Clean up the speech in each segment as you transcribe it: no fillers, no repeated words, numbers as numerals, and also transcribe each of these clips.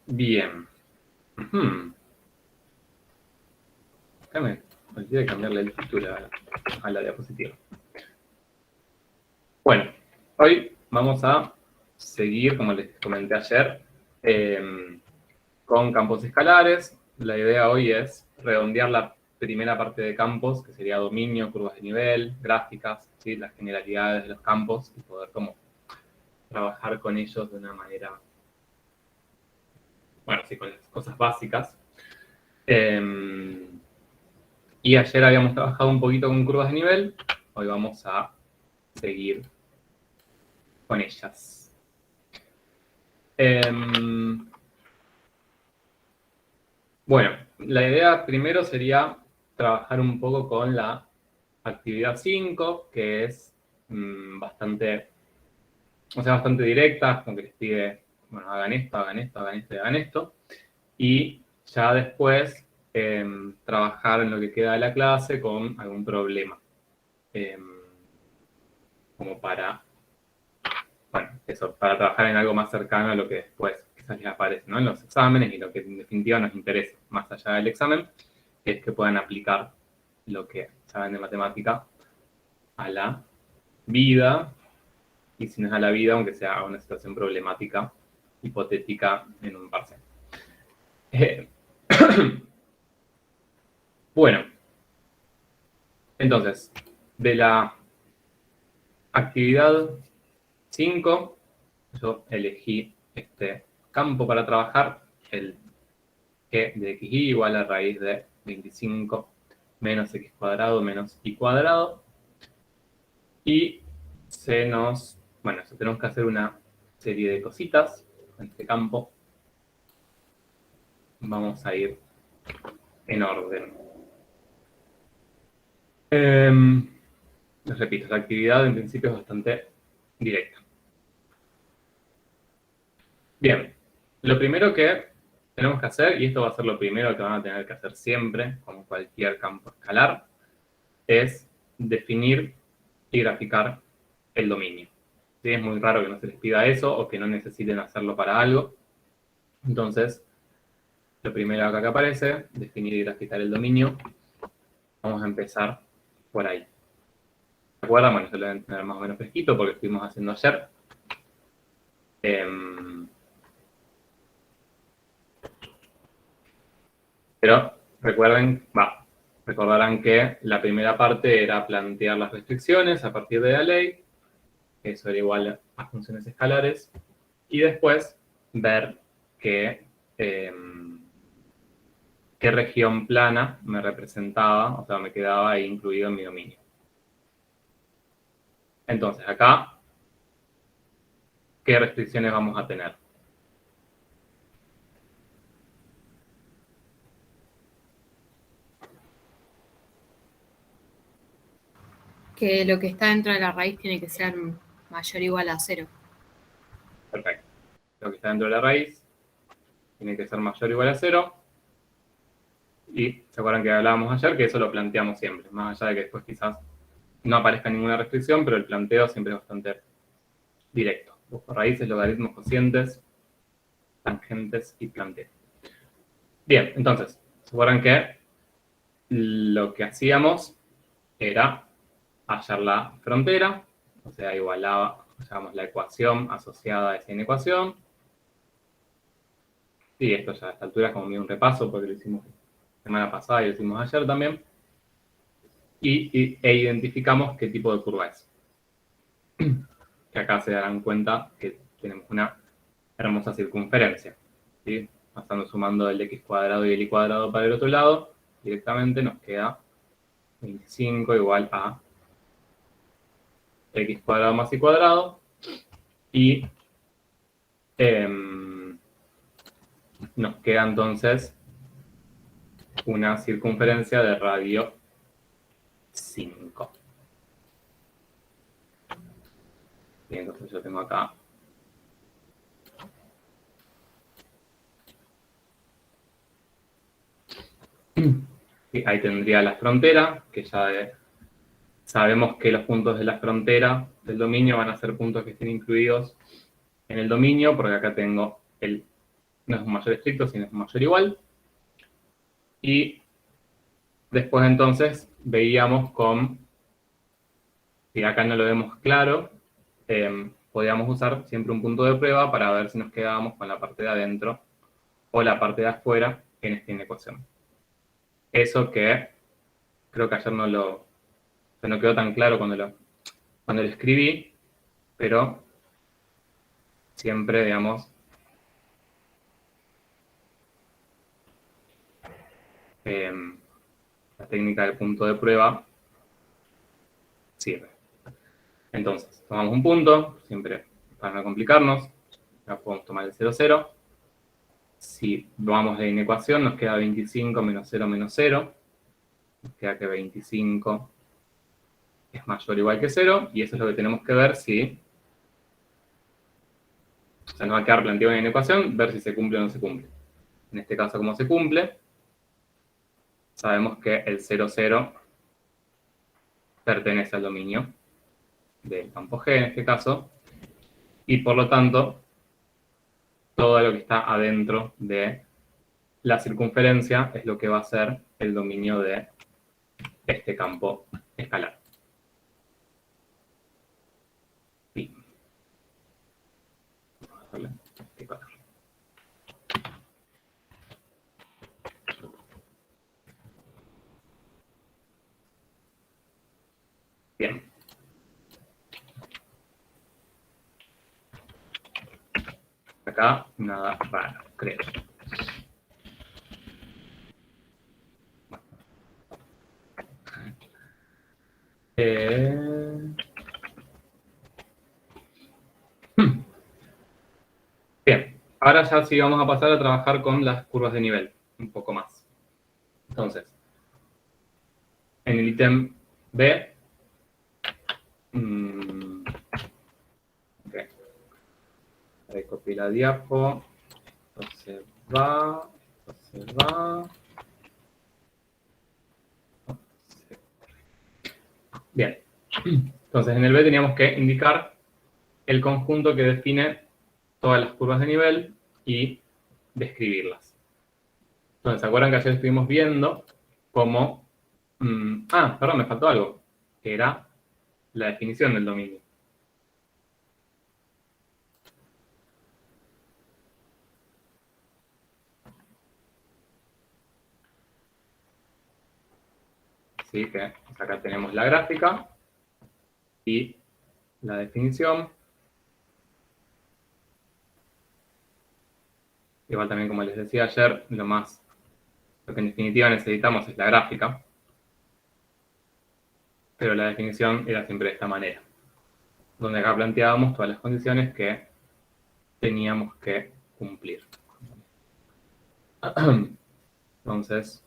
Bien. Déjame, olvidé cambiarle el título a la diapositiva. Bueno, hoy vamos a seguir, como les comenté ayer, con campos escalares. La idea hoy es redondear la primera parte de campos, que sería dominio, curvas de nivel, gráficas, ¿sí? Las generalidades de los campos y poder como trabajar con ellos de una manera, bueno, sí, con las cosas básicas. Y ayer habíamos trabajado un poquito con curvas de nivel, hoy vamos a seguir con ellas. Bueno, la idea primero sería trabajar un poco con la actividad 5, que es bastante directa, como que les pide, bueno, hagan esto, hagan esto, hagan esto y hagan esto. Y ya después trabajar en lo que queda de la clase con algún problema. Como para, bueno, eso, para trabajar en algo más cercano a lo que después quizás les aparece, ¿no? En los exámenes y lo que en definitiva nos interesa, más allá del examen, es que puedan aplicar lo que saben de matemática a la vida, y si no es a la vida, aunque sea a una situación problemática, hipotética en un parcial. Bueno, entonces, de la actividad 5, yo elegí este campo para trabajar, el que de xy igual a raíz de 25 menos x cuadrado menos y cuadrado. Y tenemos que hacer una serie de cositas en este campo. Vamos a ir en orden. Les repito, la actividad en principio es bastante directa. Bien, lo primero que tenemos que hacer, y esto va a ser lo primero que van a tener que hacer siempre con cualquier campo escalar, es definir y graficar el dominio. ¿Sí? Es muy raro que no se les pida eso o que no necesiten hacerlo para algo. Entonces, lo primero acá que aparece, definir y graficar el dominio. Vamos a empezar por ahí. ¿Se acuerdan? Bueno, se lo deben tener más o menos fresquito porque estuvimos haciendo ayer. Pero recordarán que la primera parte era plantear las restricciones a partir de la ley, eso era igual a funciones escalares, y después ver qué región plana me representaba, o sea, me quedaba ahí incluido en mi dominio. Entonces, acá, ¿qué restricciones vamos a tener? Que lo que está dentro de la raíz tiene que ser mayor o igual a 0. Perfecto. Lo que está dentro de la raíz tiene que ser mayor o igual a 0. Y se acuerdan que hablábamos ayer que eso lo planteamos siempre, más allá de que después quizás no aparezca ninguna restricción, pero el planteo siempre es bastante directo. Busco raíces, logaritmos, cocientes, tangentes y planteo. Bien, entonces, se acuerdan que lo que hacíamos era hallar la frontera, o sea, hallábamos la ecuación asociada a esa inecuación. Sí, esto ya a esta altura es como medio un repaso, porque lo hicimos la semana pasada y lo hicimos ayer también. E identificamos qué tipo de curva es. Que acá se darán cuenta que tenemos una hermosa circunferencia. ¿Sí? Pasando sumando el x cuadrado y el y cuadrado para el otro lado, directamente nos queda 25 igual a x cuadrado más y cuadrado. Y nos queda entonces una circunferencia de radio 5. Y entonces yo tengo acá Y ahí tendría la frontera, que ya sabemos que los puntos de la frontera del dominio van a ser puntos que estén incluidos en el dominio, porque acá tengo no es un mayor estricto, sino es un mayor igual. Y después entonces veíamos si acá no lo vemos claro, podíamos usar siempre un punto de prueba para ver si nos quedábamos con la parte de adentro o la parte de afuera en esta inecuación. Eso que creo que ayer no quedó tan claro cuando lo escribí, pero siempre, digamos, la técnica del punto de prueba sirve. Entonces, tomamos un punto, siempre para no complicarnos, ya podemos tomar el 0, 0. Si vamos de inecuación, nos queda 25 menos 0 menos 0. Nos queda que 25 es mayor o igual que 0, y eso es lo que tenemos que ver si... O sea, nos va a quedar planteado una inecuación, ver si se cumple o no se cumple. En este caso, como se cumple, sabemos que el 0, 0 pertenece al dominio del campo G, en este caso, y por lo tanto, todo lo que está adentro de la circunferencia es lo que va a ser el dominio de este campo escalar. Sí. Vamos a darle este color. Bien. Acá nada raro, creo. Bien, ahora ya sí vamos a pasar a trabajar con las curvas de nivel, un poco más. Entonces, en el ítem B, okay. Ahí copié la diapo, esto se va, esto se va. Bien, entonces en el B teníamos que indicar el conjunto que define todas las curvas de nivel y describirlas. Entonces, ¿se acuerdan que ayer estuvimos viendo cómo... perdón, me faltó algo, que era la definición del dominio. ¿Sí? Que acá tenemos la gráfica y la definición. Igual también, como les decía ayer, lo que en definitiva necesitamos es la gráfica, pero la definición era siempre de esta manera, donde acá planteábamos todas las condiciones que teníamos que cumplir. Entonces,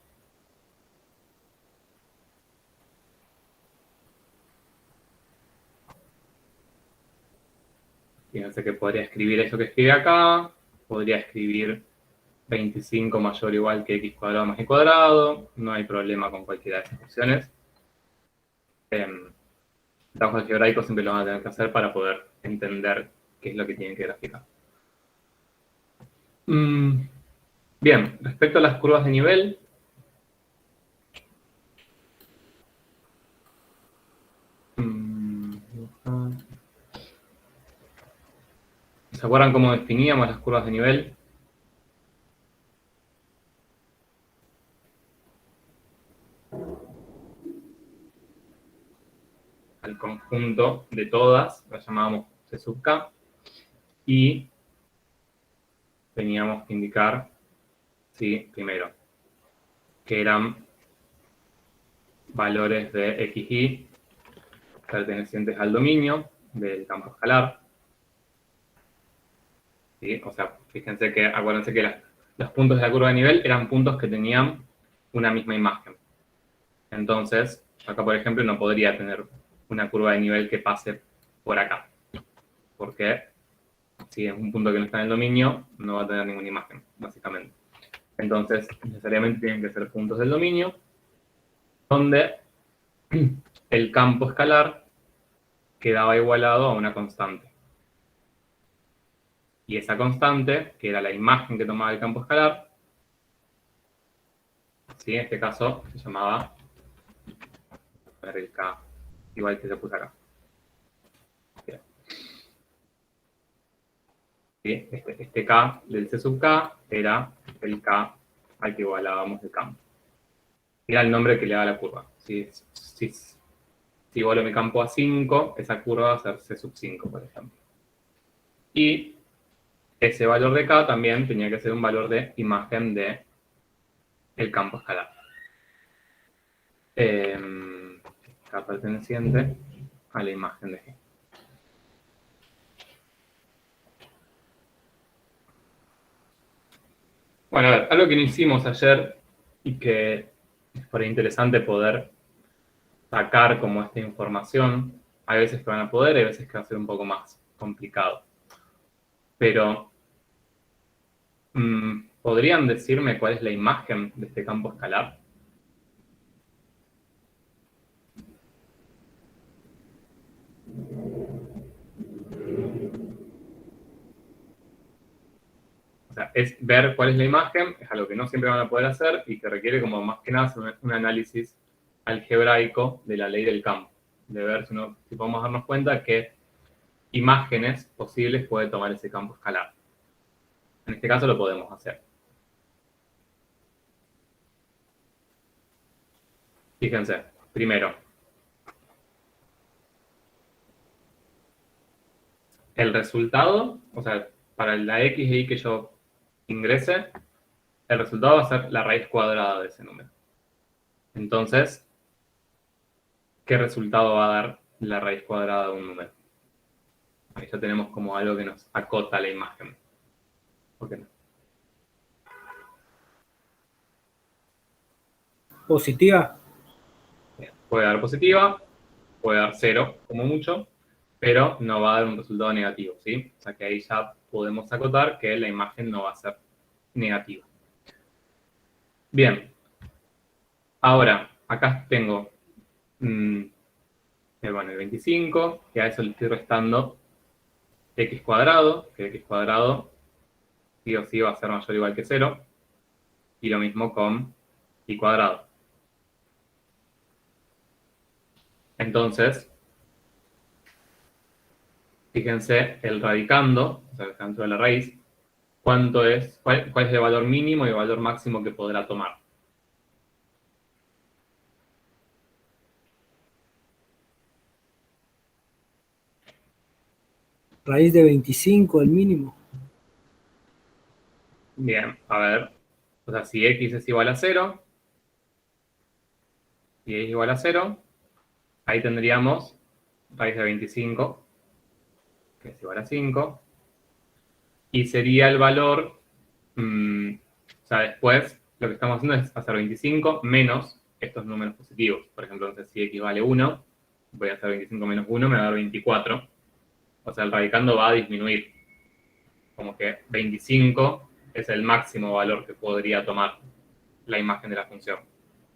fíjense que podría escribir eso que escribe acá, podría escribir 25 mayor o igual que x cuadrado más y cuadrado, no hay problema con cualquiera de esas opciones. Trabajos algebraicos siempre lo van a tener que hacer para poder entender qué es lo que tienen que graficar. Bien, respecto a las curvas de nivel, ¿se acuerdan cómo definíamos las curvas de nivel? Al conjunto de todas, las llamábamos C sub K, y teníamos que indicar, sí, primero, que eran valores de xy pertenecientes al dominio del campo escalar. ¿Sí? O sea, fíjense que, acuérdense que los puntos de la curva de nivel eran puntos que tenían una misma imagen. Entonces, acá, por ejemplo, no podría tener una curva de nivel que pase por acá. Porque si es un punto que no está en el dominio, no va a tener ninguna imagen, básicamente. Entonces, necesariamente tienen que ser puntos del dominio. donde el campo escalar quedaba igualado a una constante. Y esa constante, que era la imagen que tomaba el campo escalar, ¿sí? En este caso se llamaba, a ver, el K, igual que se puse acá. ¿Sí? Este K del C sub K era el K al que igualábamos el campo. Era el nombre que le da la curva. Si igualo mi campo a 5, esa curva va a ser C sub 5, por ejemplo. Y ese valor de K también tenía que ser un valor de imagen de el campo escalar. K perteneciente a la imagen de G. Bueno, a ver, algo que no hicimos ayer y que es por ahí interesante poder sacar como esta información, hay veces que van a poder, hay veces que va a ser un poco más complicado. Pero, ¿podrían decirme cuál es la imagen de este campo escalar? O sea, es ver cuál es la imagen, es algo que no siempre van a poder hacer y que requiere como más que nada hacer un análisis algebraico de la ley del campo, de ver si podemos darnos cuenta qué imágenes posibles puede tomar ese campo escalar. En este caso lo podemos hacer. Fíjense, primero, el resultado, o sea, para la x e y que yo ingrese, el resultado va a ser la raíz cuadrada de ese número. Entonces, ¿qué resultado va a dar la raíz cuadrada de un número? Ahí ya tenemos como algo que nos acota la imagen. ¿Por qué no? Positiva. Bien, puede dar positiva, puede dar 0 como mucho, pero no va a dar un resultado negativo, ¿sí? O sea que ahí ya podemos acotar que la imagen no va a ser negativa. Bien. Ahora, acá tengo el 25, que a eso le estoy restando x cuadrado, que x cuadrado sí o sí va a ser mayor o igual que 0, y lo mismo con y cuadrado. Entonces, fíjense el radicando, o sea, el centro de la raíz, cuál es el valor mínimo y el valor máximo que podrá tomar. Raíz de 25, el mínimo. Bien, a ver, o sea, si x es igual a 0, y es igual a 0, ahí tendríamos raíz de 25, que es igual a 5, y sería el valor, o sea, después lo que estamos haciendo es hacer 25 menos estos números positivos. Por ejemplo, entonces si x vale 1, voy a hacer 25 menos 1, me va a dar 24. O sea, el radicando va a disminuir. Como que 25 es el máximo valor que podría tomar la imagen de la función.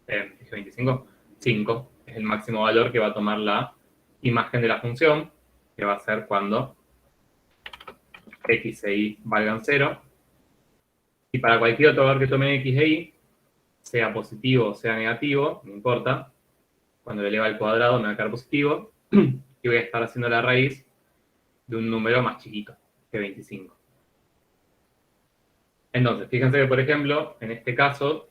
Dije 25, 5 es el máximo valor que va a tomar la imagen de la función, que va a ser cuando x e y valgan 0. Y para cualquier otro valor que tome x e y, sea positivo o sea negativo, no importa, cuando le eleva al cuadrado me va a quedar positivo, y voy a estar haciendo la raíz de un número más chiquito que 25. Entonces, fíjense que, por ejemplo, en este caso,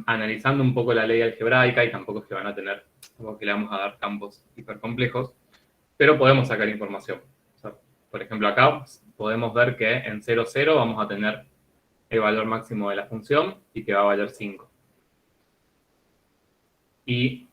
analizando un poco la ley algebraica, y tampoco es que van a tener, como que le vamos a dar campos hipercomplejos, pero podemos sacar información. O sea, por ejemplo, acá podemos ver que en 0, 0 vamos a tener el valor máximo de la función y que va a valer 5. Y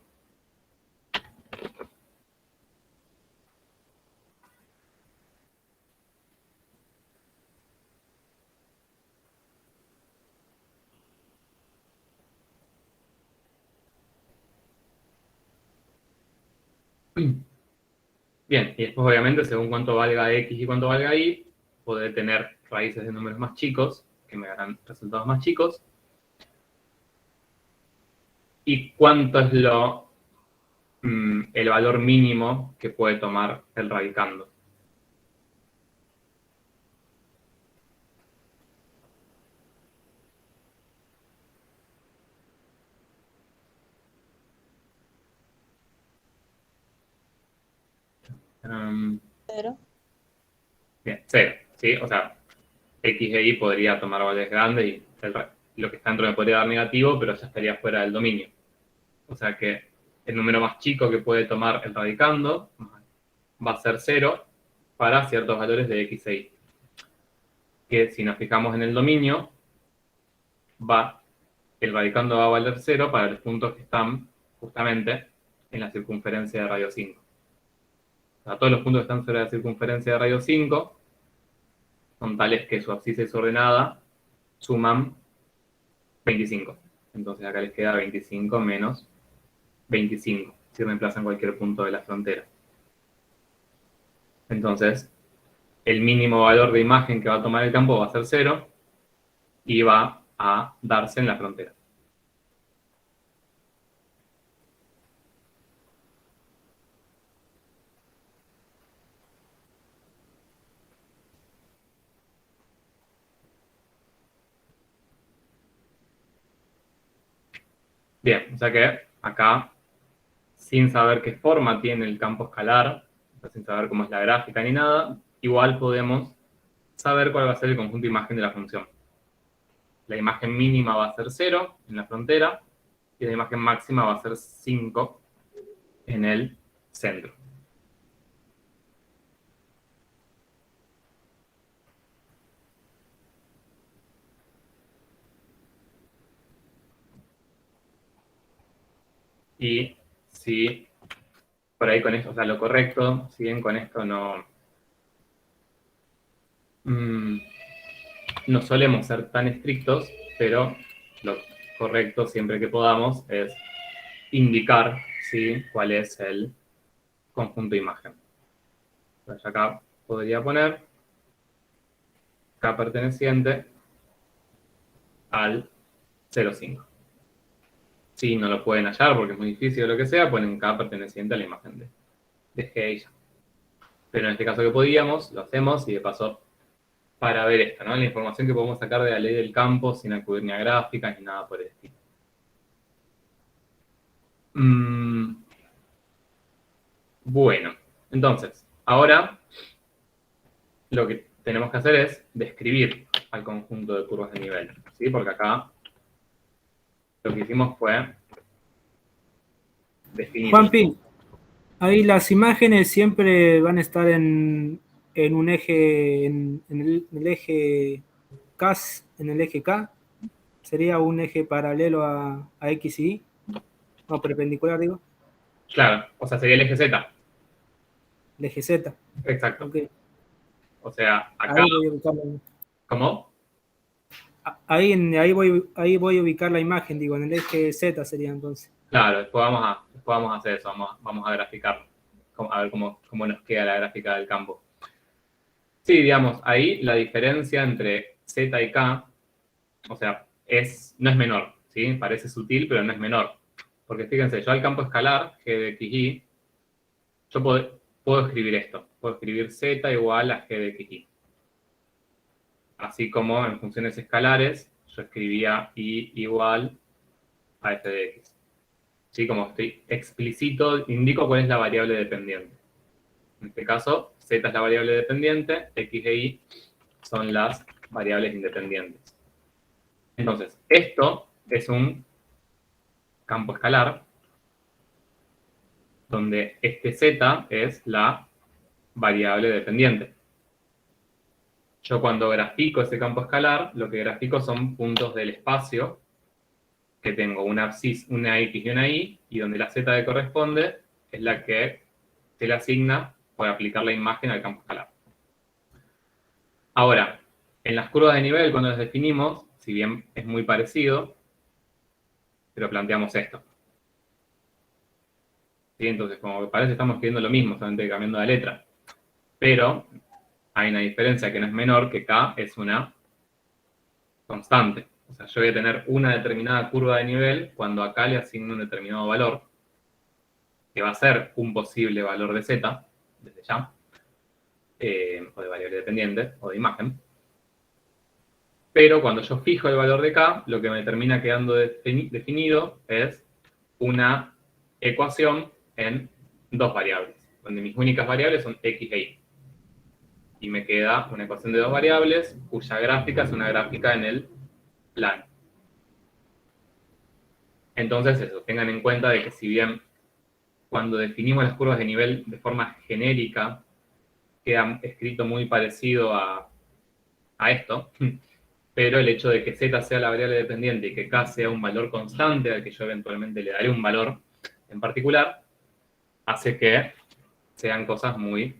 bien, y después obviamente según cuánto valga x y cuánto valga y, podré tener raíces de números más chicos, que me darán resultados más chicos. ¿Y cuánto es el valor mínimo que puede tomar el radicando? Cero. Bien, 0, ¿sí? O sea, x de y podría tomar valores grandes y lo que está dentro me podría dar negativo, pero ya estaría fuera del dominio. O sea que el número más chico que puede tomar el radicando va a ser 0 para ciertos valores de x e y. Que si nos fijamos en el dominio, el radicando va a valer 0 para los puntos que están justamente en la circunferencia de radio 5. O sea, todos los puntos que están sobre la circunferencia de radio 5 son tales que su abscisa ordenada suman 25. Entonces acá les queda 25 menos 25, si reemplazan cualquier punto de la frontera. Entonces, el mínimo valor de imagen que va a tomar el campo va a ser 0 y va a darse en la frontera. Bien, o sea que acá, sin saber qué forma tiene el campo escalar, sin saber cómo es la gráfica ni nada, igual podemos saber cuál va a ser el conjunto de imagen de la función. La imagen mínima va a ser 0 en la frontera y la imagen máxima va a ser 5 en el centro. Y si por ahí con esto, o sea, lo correcto, si bien con esto no solemos ser tan estrictos, pero lo correcto siempre que podamos es indicar, ¿sí?, cuál es el conjunto de imagen. Entonces acá podría poner K perteneciente al 0,5. Si no lo pueden hallar porque es muy difícil o lo que sea, ponen K perteneciente a la imagen de G y ya. Pero en este caso que podíamos, lo hacemos y de paso para ver esto, ¿no? La información que podemos sacar de la ley del campo sin acudir ni a gráficas ni nada por el estilo. Bueno, entonces, ahora lo que tenemos que hacer es describir al conjunto de curvas de nivel, ¿sí? Porque acá lo que hicimos fue definir. Juanpi, ahí las imágenes siempre van a estar en un eje, en el eje K, en el eje K. Sería un eje paralelo a X y Y. No, perpendicular, digo. Claro, o sea, sería el eje Z. El eje Z. Exacto. Okay. O sea, acá... Ahí voy a ubicarlo. ¿Cómo? Ahí voy a ubicar la imagen, digo, en el eje Z sería entonces. Claro, después vamos a hacer eso, vamos a graficarlo, a ver cómo nos queda la gráfica del campo. Sí, digamos, ahí la diferencia entre Z y K, o sea, no es menor, ¿sí? Parece sutil, pero no es menor. Porque fíjense, yo al campo escalar, G de XY, yo puedo escribir esto. Puedo escribir Z igual a G de XY. Así como en funciones escalares, yo escribía Y igual a F de X. ¿Sí? Como estoy explícito, indico cuál es la variable dependiente. En este caso, Z es la variable dependiente, X e Y son las variables independientes. Entonces, esto es un campo escalar, donde este Z es la variable dependiente. Yo cuando grafico ese campo escalar, lo que grafico son puntos del espacio, que tengo una X y una Y, y donde la Z que corresponde es la que se le asigna por aplicar la imagen al campo escalar. Ahora, en las curvas de nivel, cuando las definimos, si bien es muy parecido, pero planteamos esto. ¿Sí? Entonces, como parece, estamos escribiendo lo mismo, solamente cambiando la letra. Pero hay una diferencia que no es menor, que K es una constante. O sea, yo voy a tener una determinada curva de nivel cuando acá le asigno un determinado valor, que va a ser un posible valor de z, desde ya, o de variable dependiente, o de imagen. Pero cuando yo fijo el valor de k, lo que me termina quedando definido es una ecuación en dos variables, donde mis únicas variables son x e y. Y me queda una ecuación de dos variables, cuya gráfica es una gráfica en el plano. Entonces, eso, tengan en cuenta de que si bien cuando definimos las curvas de nivel de forma genérica, queda escrito muy parecido a esto, pero el hecho de que z sea la variable dependiente y que k sea un valor constante al que yo eventualmente le daré un valor en particular, hace que sean cosas muy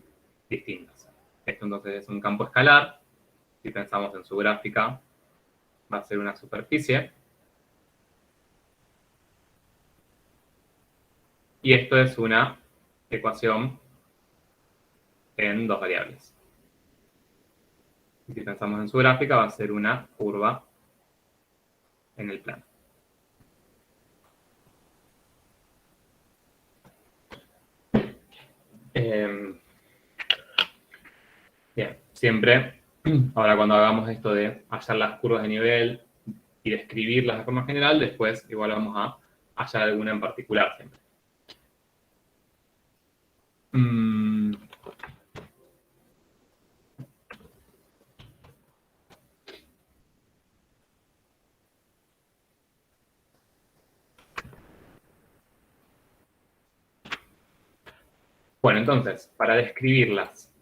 distintas. Esto entonces es un campo escalar. Si pensamos en su gráfica, va a ser una superficie. Y esto es una ecuación en dos variables. Y si pensamos en su gráfica, va a ser una curva en el plano. Bien, siempre, ahora cuando hagamos esto de hallar las curvas de nivel y describirlas de forma general, después igual vamos a hallar alguna en particular siempre. Bueno, entonces, para describirlas,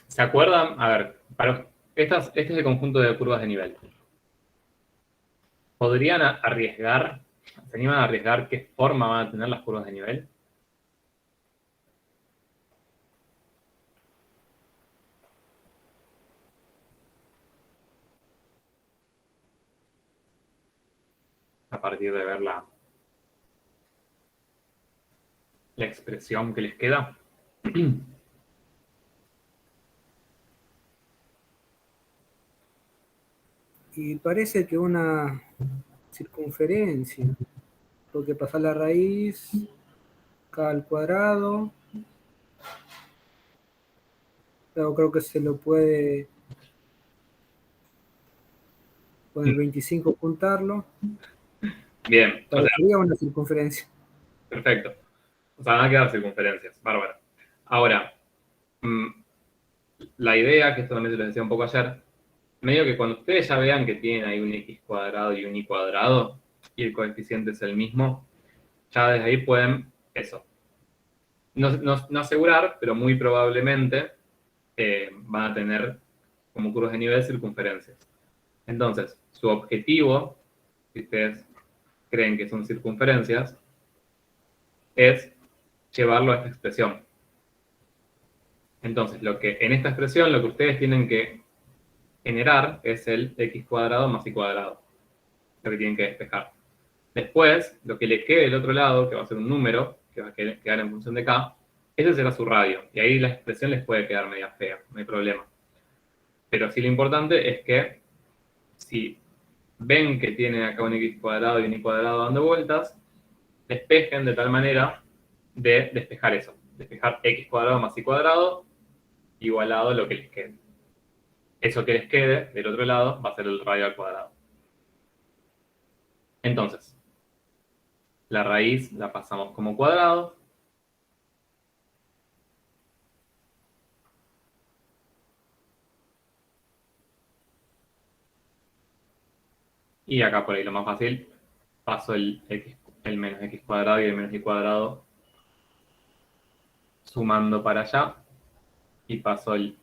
¿se acuerdan? A ver, este es el conjunto de curvas de nivel. ¿Podrían arriesgar, se animan a arriesgar qué forma van a tener las curvas de nivel? A partir de ver la expresión que les queda. Y parece que una circunferencia, porque pasa la raíz, k al cuadrado. Pero creo que se lo puede con el 25 juntarlo. Bien, o sea, Sería una circunferencia. perfecto. O sea, van a quedar circunferencias, bárbaro. Ahora, la idea, que esto también se lo decía un poco ayer, medio que cuando ustedes ya vean que tienen ahí un x cuadrado y un y cuadrado, y el coeficiente es el mismo, ya desde ahí pueden, eso, no asegurar, pero muy probablemente van a tener como curvas de nivel circunferencias. Entonces, su objetivo, si ustedes creen que son circunferencias, es llevarlo a esta expresión. Entonces, en esta expresión lo que ustedes tienen que generar es el x cuadrado más y cuadrado, lo que tienen que despejar. Después, lo que le quede del otro lado, que va a ser un número, que va a quedar en función de k, ese será su radio. Y ahí la expresión les puede quedar media fea, no hay problema. Pero sí lo importante es que si ven que tienen acá un x cuadrado y un y cuadrado dando vueltas, despejen de tal manera de despejar eso. Despejar x cuadrado más y cuadrado igualado a lo que les quede. Eso que les quede del otro lado va a ser el radio al cuadrado. Entonces, la raíz la pasamos como cuadrado. Y acá por ahí lo más fácil, paso el menos x cuadrado y el menos y cuadrado sumando para allá y paso el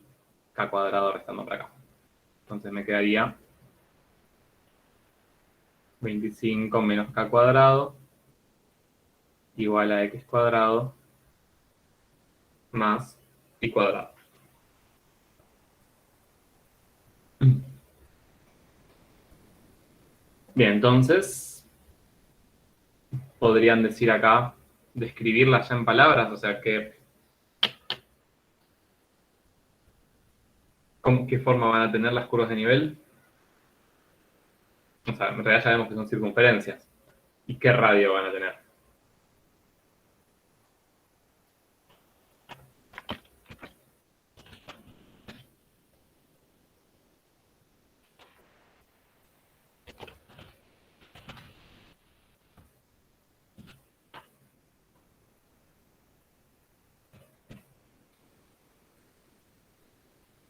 k cuadrado restando para acá. Entonces me quedaría 25 menos k cuadrado igual a x cuadrado más y cuadrado. Bien, entonces podrían decir acá, describirla ya en palabras, o sea que ¿Qué forma van a tener las curvas de nivel? O sea, en realidad ya sabemos que son circunferencias. ¿Y qué radio van a tener?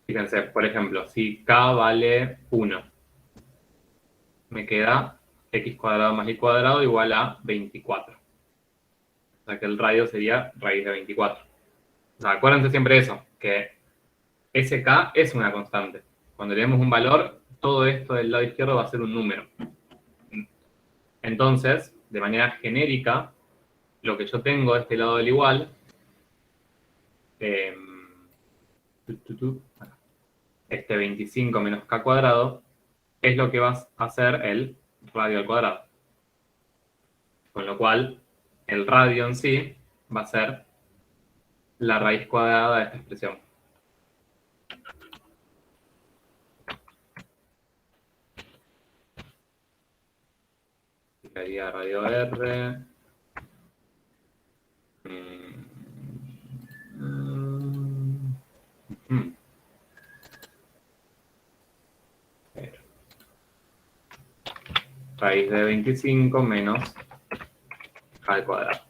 Fíjense, por ejemplo, si K vale 1, me queda x cuadrado más y cuadrado igual a 24. O sea que el radio sería raíz de 24. O sea, acuérdense siempre eso, que SK es una constante. Cuando le demos un valor, todo esto del lado izquierdo va a ser un número. Entonces, de manera genérica, lo que yo tengo de este lado del igual, este 25 menos k cuadrado, es lo que va a ser el radio al cuadrado. Con lo cual, el radio en sí va a ser la raíz cuadrada de esta expresión. Sería radio R. Raíz de 25 menos k al cuadrado.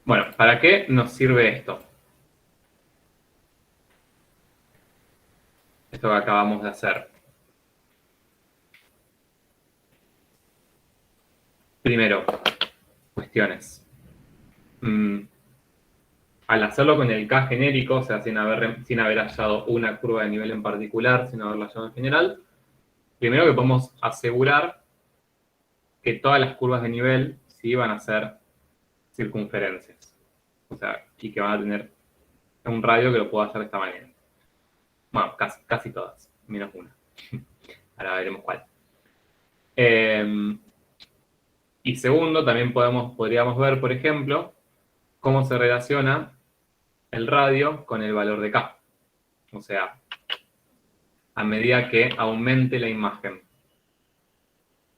Bueno, ¿para qué nos sirve esto? Esto que acabamos de hacer. Primero, cuestiones. Al hacerlo con el K genérico, o sea, sin haber hallado una curva de nivel en particular, sin haberla hallado en general, primero que podemos asegurar que todas las curvas de nivel sí van a ser circunferencias. O sea, y que van a tener un radio que lo pueda hacer de esta manera. Bueno, casi todas, menos una. Ahora veremos cuál. Y segundo, también podríamos ver, por ejemplo, cómo se relaciona el radio con el valor de K. O sea, a medida que aumente la imagen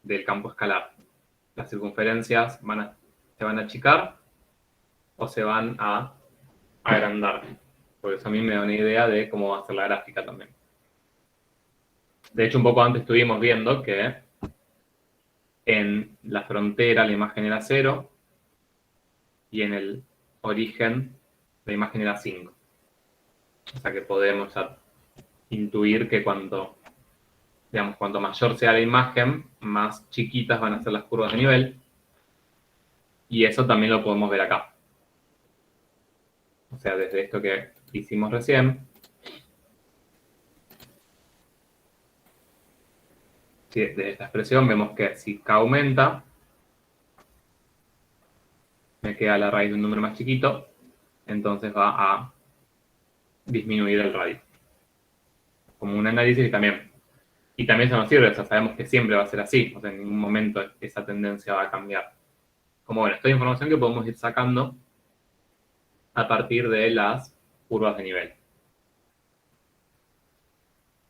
del campo escalar, las circunferencias se van a achicar o se van a agrandar. Por eso a mí me da una idea de cómo va a ser la gráfica también. De hecho, un poco antes estuvimos viendo que en la frontera la imagen era 0 y en el origen la imagen era 5. O sea que podemos ya intuir que cuanto mayor sea la imagen, más chiquitas van a ser las curvas de nivel. Y eso también lo podemos ver acá. O sea, desde esto que hicimos recién. Sí, de esta expresión vemos que si K aumenta, me queda la raíz de un número más chiquito, entonces va a disminuir el radio. Como un análisis también. Y también eso nos sirve, o sea, sabemos que siempre va a ser así, o sea, en ningún momento esa tendencia va a cambiar. Como bueno, esta información que podemos ir sacando a partir de las curvas de nivel.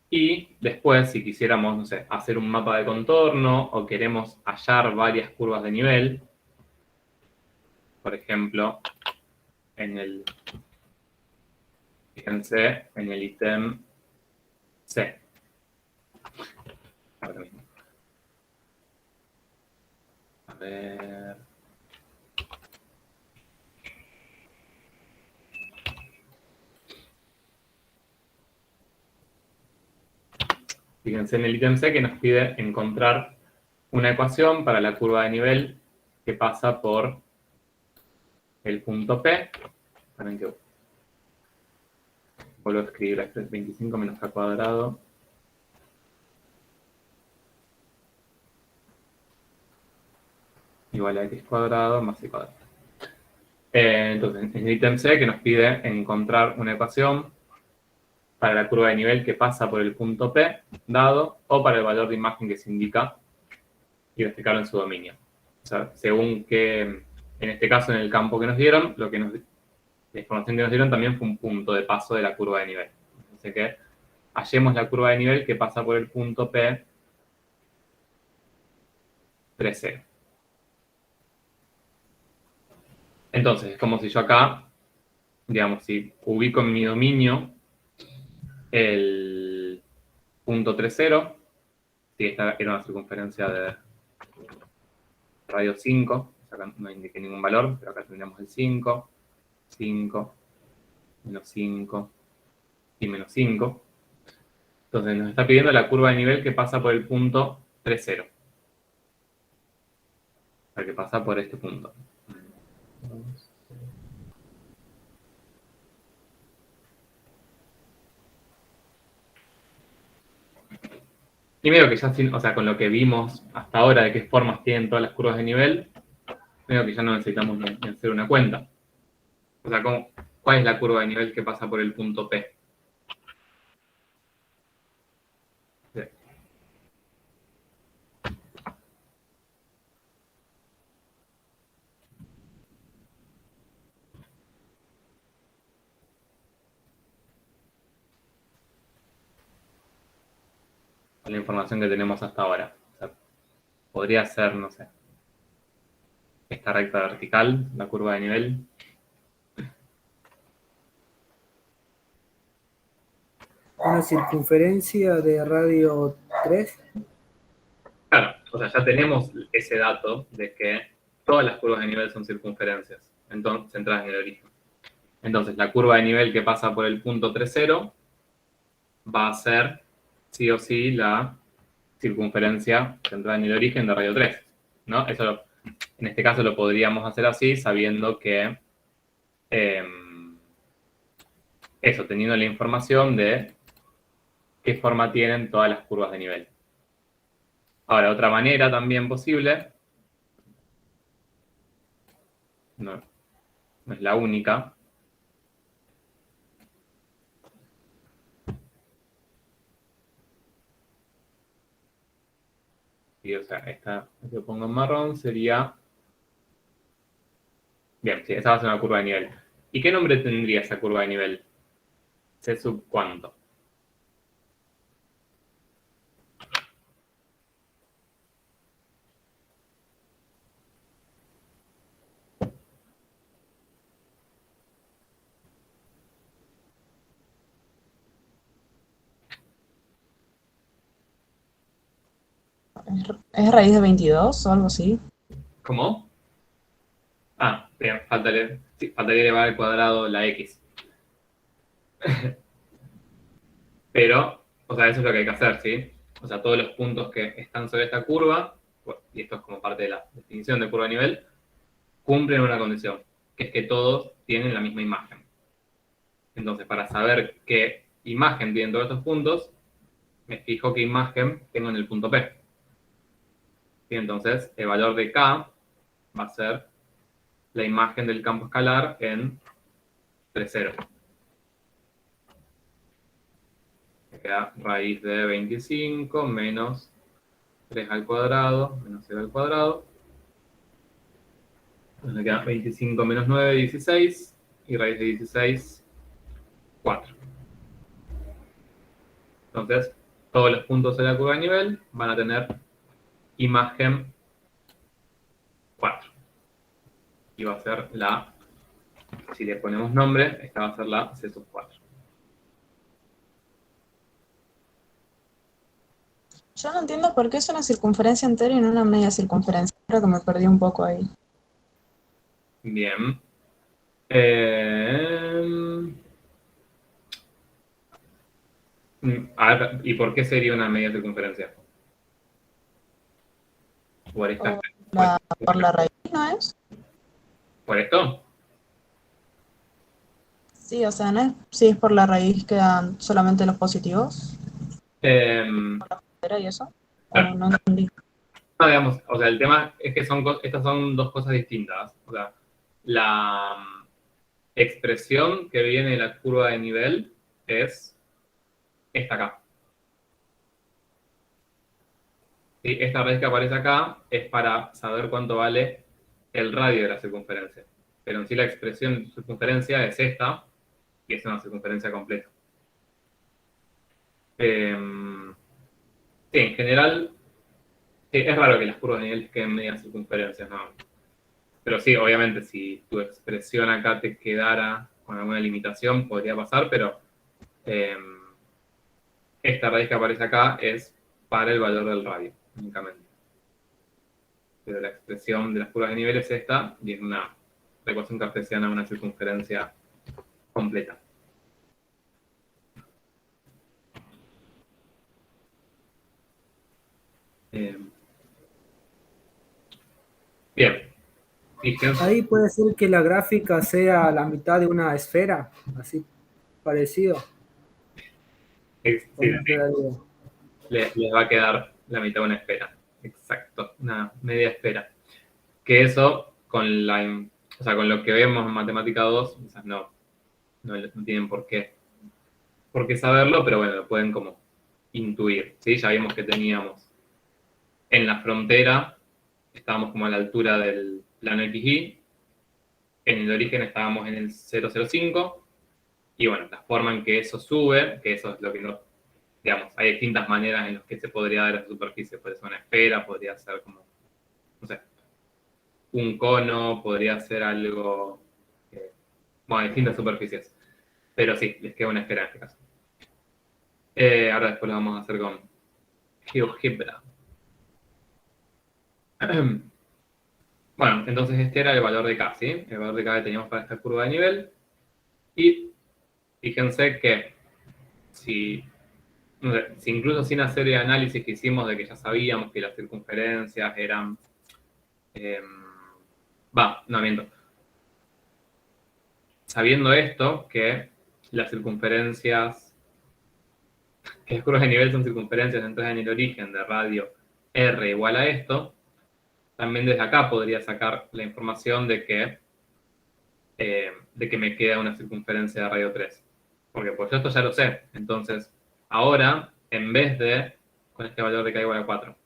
Y después, si quisiéramos, no sé, hacer un mapa de contorno o queremos hallar varias curvas de nivel, por ejemplo, fíjense, en el ítem C. Ahora mismo. A ver. Fíjense en el ítem C que nos pide encontrar una ecuación para la curva de nivel que pasa por el punto P. Esperen que vuelvo a escribir esto es 25 menos k cuadrado. Igual a x cuadrado más y cuadrado. Entonces, en el ítem C que nos pide encontrar una ecuación para la curva de nivel que pasa por el punto P dado o para el valor de imagen que se indica y graficarlo en su dominio. O sea, según en En este caso, en el campo que nos dieron, la información que nos dieron también fue un punto de paso de la curva de nivel. Así que hallemos la curva de nivel que pasa por el punto P 3,0. Entonces, es como si yo acá, digamos, si ubico en mi dominio el punto 3,0, si esta era una circunferencia de radio 5, acá no indiqué ningún valor, pero acá tendríamos el 5, 5, menos 5 y menos 5. Entonces nos está pidiendo la curva de nivel que pasa por el punto 3,0. La que pasa por este punto. Y medio que ya, o sea, con lo que vimos hasta ahora de qué formas tienen todas las curvas de nivel, medio que ya no necesitamos ni hacer una cuenta. O sea, ¿cuál es la curva de nivel que pasa por el punto P? Bien. La información que tenemos hasta ahora. O sea, podría ser, no sé, esta recta vertical, la curva de nivel. Una circunferencia de radio 3. Claro, o sea, ya tenemos ese dato de que todas las curvas de nivel son circunferencias, entonces, centradas en el origen. Entonces, la curva de nivel que pasa por el punto 3,0 va a ser, sí o sí, la circunferencia centrada en el origen de radio 3, ¿no? En este caso lo podríamos hacer así, sabiendo que eso, teniendo la información de qué forma tienen todas las curvas de nivel. Ahora, otra manera también posible, no es la única, y, o sea, esta que pongo en marrón sería... Bien, sí, esa va a ser una curva de nivel. ¿Y qué nombre tendría esa curva de nivel? ¿C sub cuánto? ¿Es raíz de 22 o algo así? ¿Cómo? Ah, bien, faltaría elevar al cuadrado la x. Pero, o sea, eso es lo que hay que hacer, ¿sí? O sea, todos los puntos que están sobre esta curva, y esto es como parte de la definición de curva de nivel, cumplen una condición, que es que todos tienen la misma imagen. Entonces, para saber qué imagen tienen todos estos puntos, me fijo qué imagen tengo en el punto P. Y entonces, el valor de K va a ser la imagen del campo escalar en 3,0. Me queda raíz de 25 menos 3 al cuadrado, menos 0 al cuadrado. Entonces me queda 25 menos 9, 16. Y raíz de 16, 4. Entonces, todos los puntos de la curva de nivel van a tener imagen 4. Y va a ser si le ponemos nombre, esta va a ser la C sub 4. Yo no entiendo por qué es una circunferencia entera y no una media circunferencia. Creo que me perdí un poco ahí. Bien. A ver, ¿y por qué sería una media circunferencia? ¿Por esta? Por la raíz, ¿no es? ¿Por esto? Sí, o sea, ¿no es? Sí, es por la raíz que dan solamente los positivos. ¿Era y eso? Claro. No entendí. No, digamos, o sea, el tema es que estas son dos cosas distintas. O sea, la expresión que viene de la curva de nivel es esta acá. ¿Sí? Esta raíz que aparece acá es para saber cuánto vale el radio de la circunferencia. Pero en sí la expresión de circunferencia es esta, y es una circunferencia completa. Sí, en general, sí, es raro que las curvas de nivel queden medias circunferencias, ¿no? Pero sí, obviamente, si tu expresión acá te quedara con alguna limitación, podría pasar, pero esta raíz que aparece acá es para el valor del radio, únicamente. Pero la expresión de las curvas de nivel es esta, y es una ecuación cartesiana de una circunferencia completa. Bien. Fíjense. Ahí puede ser que la gráfica sea la mitad de una esfera, así parecido. Sí, ¿Cómo quedaría? les va a quedar la mitad de una esfera. Exacto, una media esfera. Que eso, con lo que vemos en Matemática 2, quizás no tienen por qué saberlo, pero bueno, lo pueden como intuir. ¿Sí? Ya vimos que teníamos en la frontera, estábamos como a la altura del plano XY, en el origen estábamos en el 0,05, y bueno, la forma en que eso sube, que eso es lo que no, digamos, hay distintas maneras en las que se podría dar esa superficie. Puede ser una esfera, podría ser como, no sé, un cono, podría ser algo, bueno, distintas superficies. Pero sí, les queda una esfera en este caso. Ahora después lo vamos a hacer con GeoGebra. Bueno, entonces este era el valor de K, ¿sí? El valor de K que teníamos para esta curva de nivel. Y fíjense que si incluso sin hacer el análisis que hicimos de que ya sabíamos que las circunferencias eran... miento. Sabiendo esto, que las circunferencias, que las curvas de nivel son circunferencias entradas en el origen de radio R igual a esto, también desde acá podría sacar la información de que me queda una circunferencia de radio 3. Porque pues yo esto ya lo sé. Entonces, ahora, en vez de, con este valor de K igual a 4,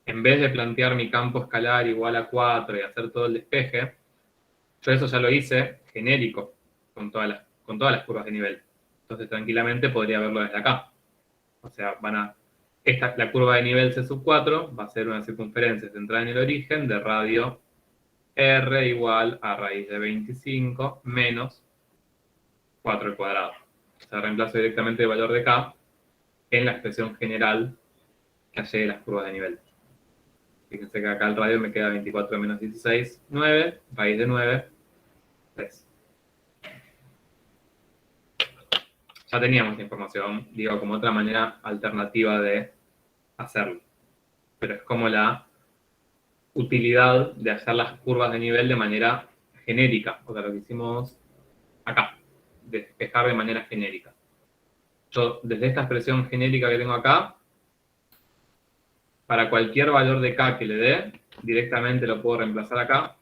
en vez de plantear mi campo escalar igual a 4 y hacer todo el despeje, yo eso ya lo hice genérico con todas las curvas de nivel. Entonces, tranquilamente podría verlo desde acá. O sea, la curva de nivel C sub 4 va a ser una circunferencia centrada en el origen de radio R igual a raíz de 25 menos 4 al cuadrado. O sea, reemplazo directamente el valor de K en la expresión general que hallé de las curvas de nivel. Fíjense que acá el radio me queda 24 menos 16, 9, raíz de 9, 3. Ya teníamos la información, digo, como otra manera alternativa de hacerlo. Pero es como la utilidad de hacer las curvas de nivel de manera genérica, o sea, lo que hicimos acá, despejar de manera genérica. Yo, desde esta expresión genérica que tengo acá, para cualquier valor de K que le dé, directamente lo puedo reemplazar acá,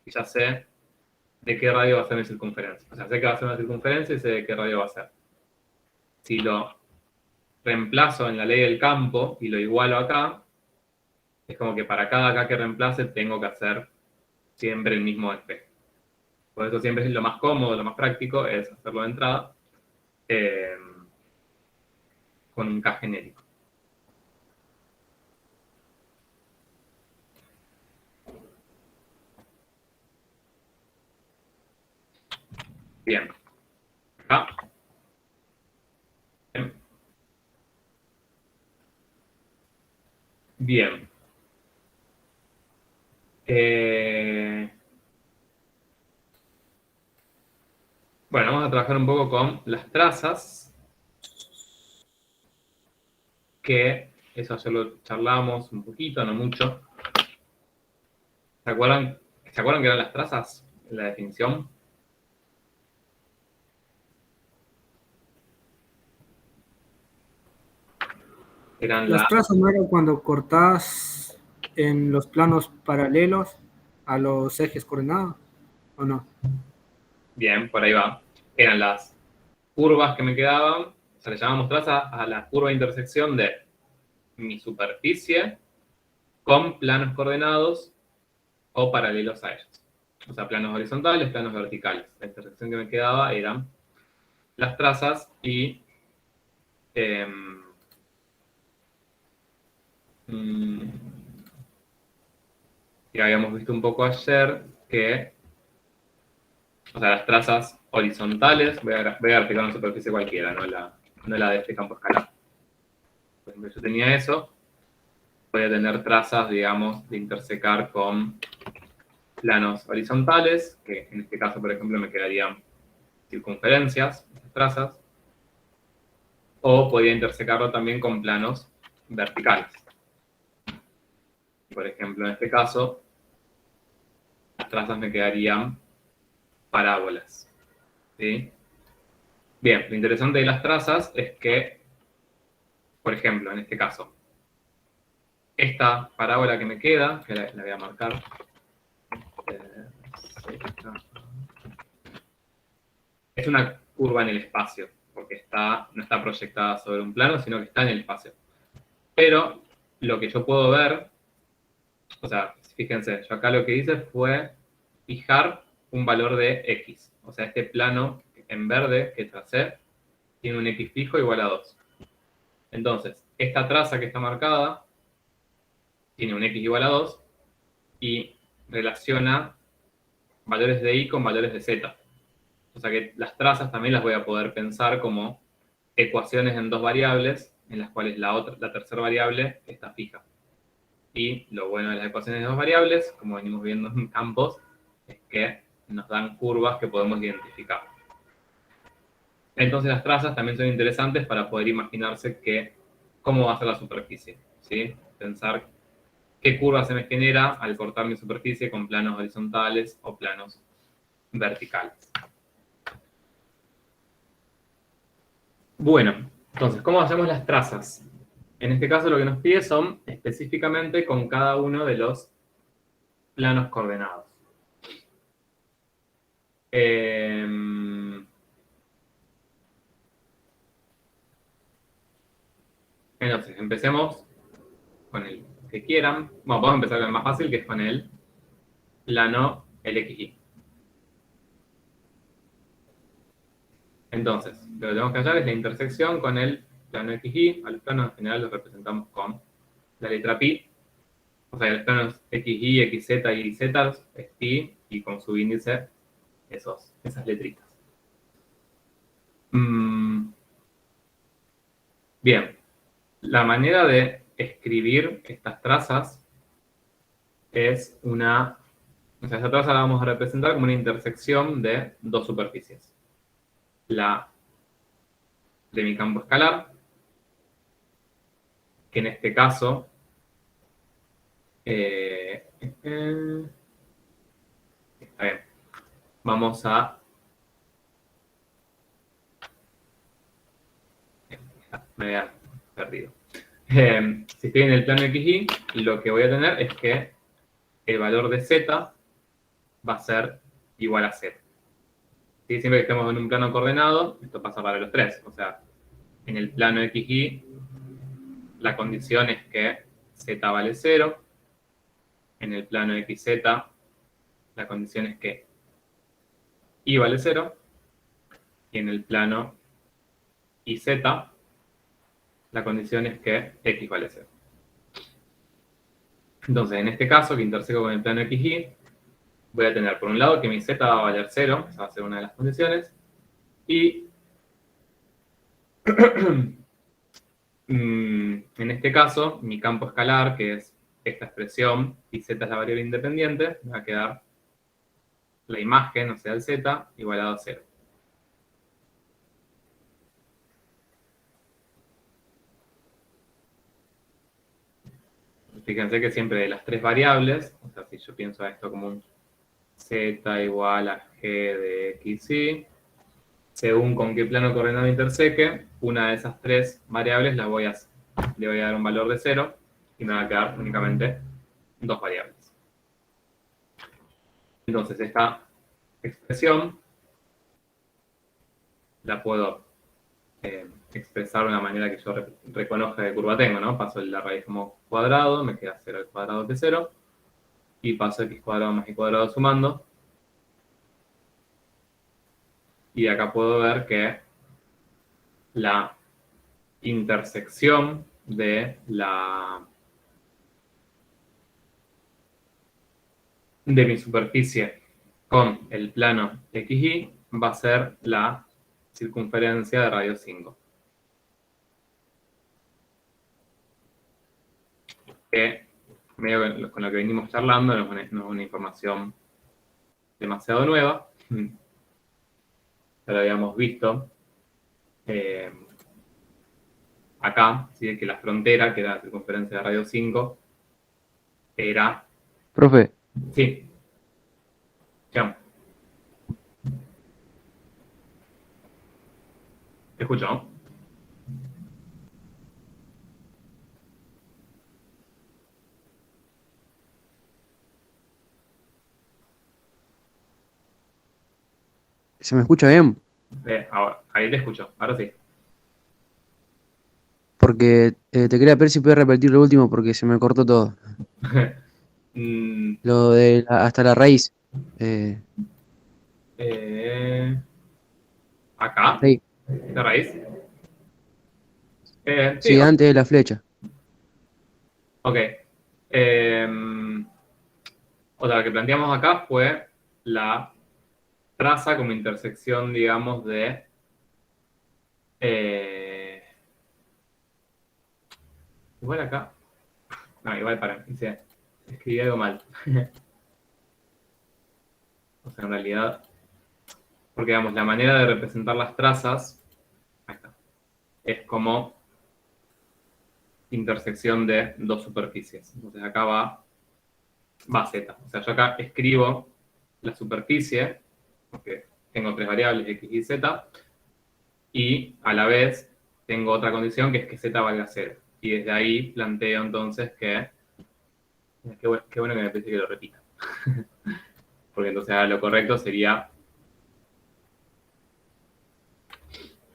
y ya sé de qué radio va a ser mi circunferencia. O sea, sé que va a ser una circunferencia y sé de qué radio va a ser. Si lo reemplazo en la ley del campo y lo igualo acá, es como que para cada K que reemplace tengo que hacer siempre el mismo despeje. Por eso siempre es lo más cómodo, lo más práctico, es hacerlo de entrada con un K genérico. Bien. Acá. Bien. Bueno, vamos a trabajar un poco con las trazas, que eso ya lo charlamos un poquito, no mucho. ¿Se acuerdan que eran las trazas en la definición? Las trazas no eran cuando cortás en los planos paralelos a los ejes coordenados, ¿o no? Bien, por ahí va. Eran las curvas que me quedaban, o sea, le llamamos traza a la curva de intersección de mi superficie con planos coordenados o paralelos a ellos. O sea, planos horizontales, planos verticales. La intersección que me quedaba eran las trazas y que habíamos visto un poco ayer que, o sea, las trazas horizontales, voy a graficar una superficie cualquiera, no la de este campo escalar. Por ejemplo, yo tenía eso, voy a tener trazas, digamos, de intersecar con planos horizontales, que en este caso, por ejemplo, me quedarían circunferencias, estas trazas, o podía intersecarlo también con planos verticales. Por ejemplo, en este caso, las trazas me quedarían parábolas. ¿Sí? Bien, lo interesante de las trazas es que, por ejemplo, en este caso, esta parábola que me queda, que la voy a marcar, es una curva en el espacio, porque no está proyectada sobre un plano, sino que está en el espacio. Pero lo que yo puedo ver, o sea, fíjense, yo acá lo que hice fue fijar un valor de x. O sea, este plano en verde que tracé tiene un x fijo igual a 2. Entonces, esta traza que está marcada tiene un x igual a 2 y relaciona valores de y con valores de z. O sea que las trazas también las voy a poder pensar como ecuaciones en dos variables, en las cuales la tercera variable está fija. Y lo bueno de las ecuaciones de dos variables, como venimos viendo en campos, es que nos dan curvas que podemos identificar. Entonces las trazas también son interesantes para poder imaginarse cómo va a ser la superficie, ¿sí? Pensar qué curva se me genera al cortar mi superficie con planos horizontales o planos verticales. Bueno, entonces, ¿cómo hacemos las trazas? En este caso lo que nos pide son específicamente con cada uno de los planos coordenados. Entonces, empecemos con el que quieran. Bueno, vamos a empezar con el más fácil, que es con el plano LXY. Entonces, lo que tenemos que hallar es la intersección con el plano XY. A los planos en general los representamos con la letra pi. O sea, los planos XY, XZ y Z es pi, y con su índice esas letritas. Bien, la manera de escribir estas trazas es o sea, esta traza la vamos a representar como una intersección de dos superficies. La de mi campo escalar, que en este caso está bien. Vamos a me había perdido. Si estoy en el plano XY, lo que voy a tener es que el valor de Z va a ser igual a 0. ¿Sí? Siempre que estemos en un plano coordenado, esto pasa para los tres. O sea, en el plano XY, la condición es que Z vale 0. En el plano XZ, la condición es que Y vale 0. Y en el plano YZ, la condición es que X vale 0. Entonces, en este caso, que interseco con el plano XY, voy a tener por un lado que mi Z va a valer 0, esa va a ser una de las condiciones, y en este caso, mi campo escalar, que es esta expresión, y Z es la variable independiente, me va a quedar la imagen, o sea, el Z, igualado a 0. Fíjense que siempre de las tres variables, o sea, si yo pienso a esto como un Z igual a G de X, Y, según con qué plano coordenado interseque, una de esas tres variables le voy a dar un valor de 0 y me va a quedar únicamente dos variables. Entonces, esta expresión la puedo expresar de una manera que yo reconozca qué curva tengo, ¿no? Paso la raíz como cuadrado, me queda 0 al cuadrado que 0. y paso x cuadrado más y cuadrado sumando. Y acá puedo ver que la intersección de mi superficie con el plano XY va a ser la circunferencia de radio 5. Que medio con lo que venimos charlando no es una información demasiado nueva. Ya lo habíamos visto acá, ¿sí? Que la frontera, que era la circunferencia de radio 5, era... Profe, Sí. Ya. ¿Te escucho? ¿se me escucha bien? Ahora, ahí te escucho, ahora sí. Porque te quería ver si puedes repetir lo último porque se me cortó todo. Mm, Lo de hasta la raíz. Eh, acá, ahí. de raíz. Sí, Sí, antes de la flecha. ok. O sea, lo que planteamos acá fue la traza como intersección, digamos, de... igual acá... No, igual para, dice, escribí algo mal. O sea, en realidad... Porque, digamos, la manera de representar las trazas... Ahí está. Es como intersección de dos superficies. Entonces acá va Z. O sea, yo acá escribo la superficie, porque tengo tres variables, x y z, y a la vez tengo otra condición que es que z valga 0. Y desde ahí planteo entonces que... Qué bueno que me pese que lo repita. Porque entonces ahora lo correcto sería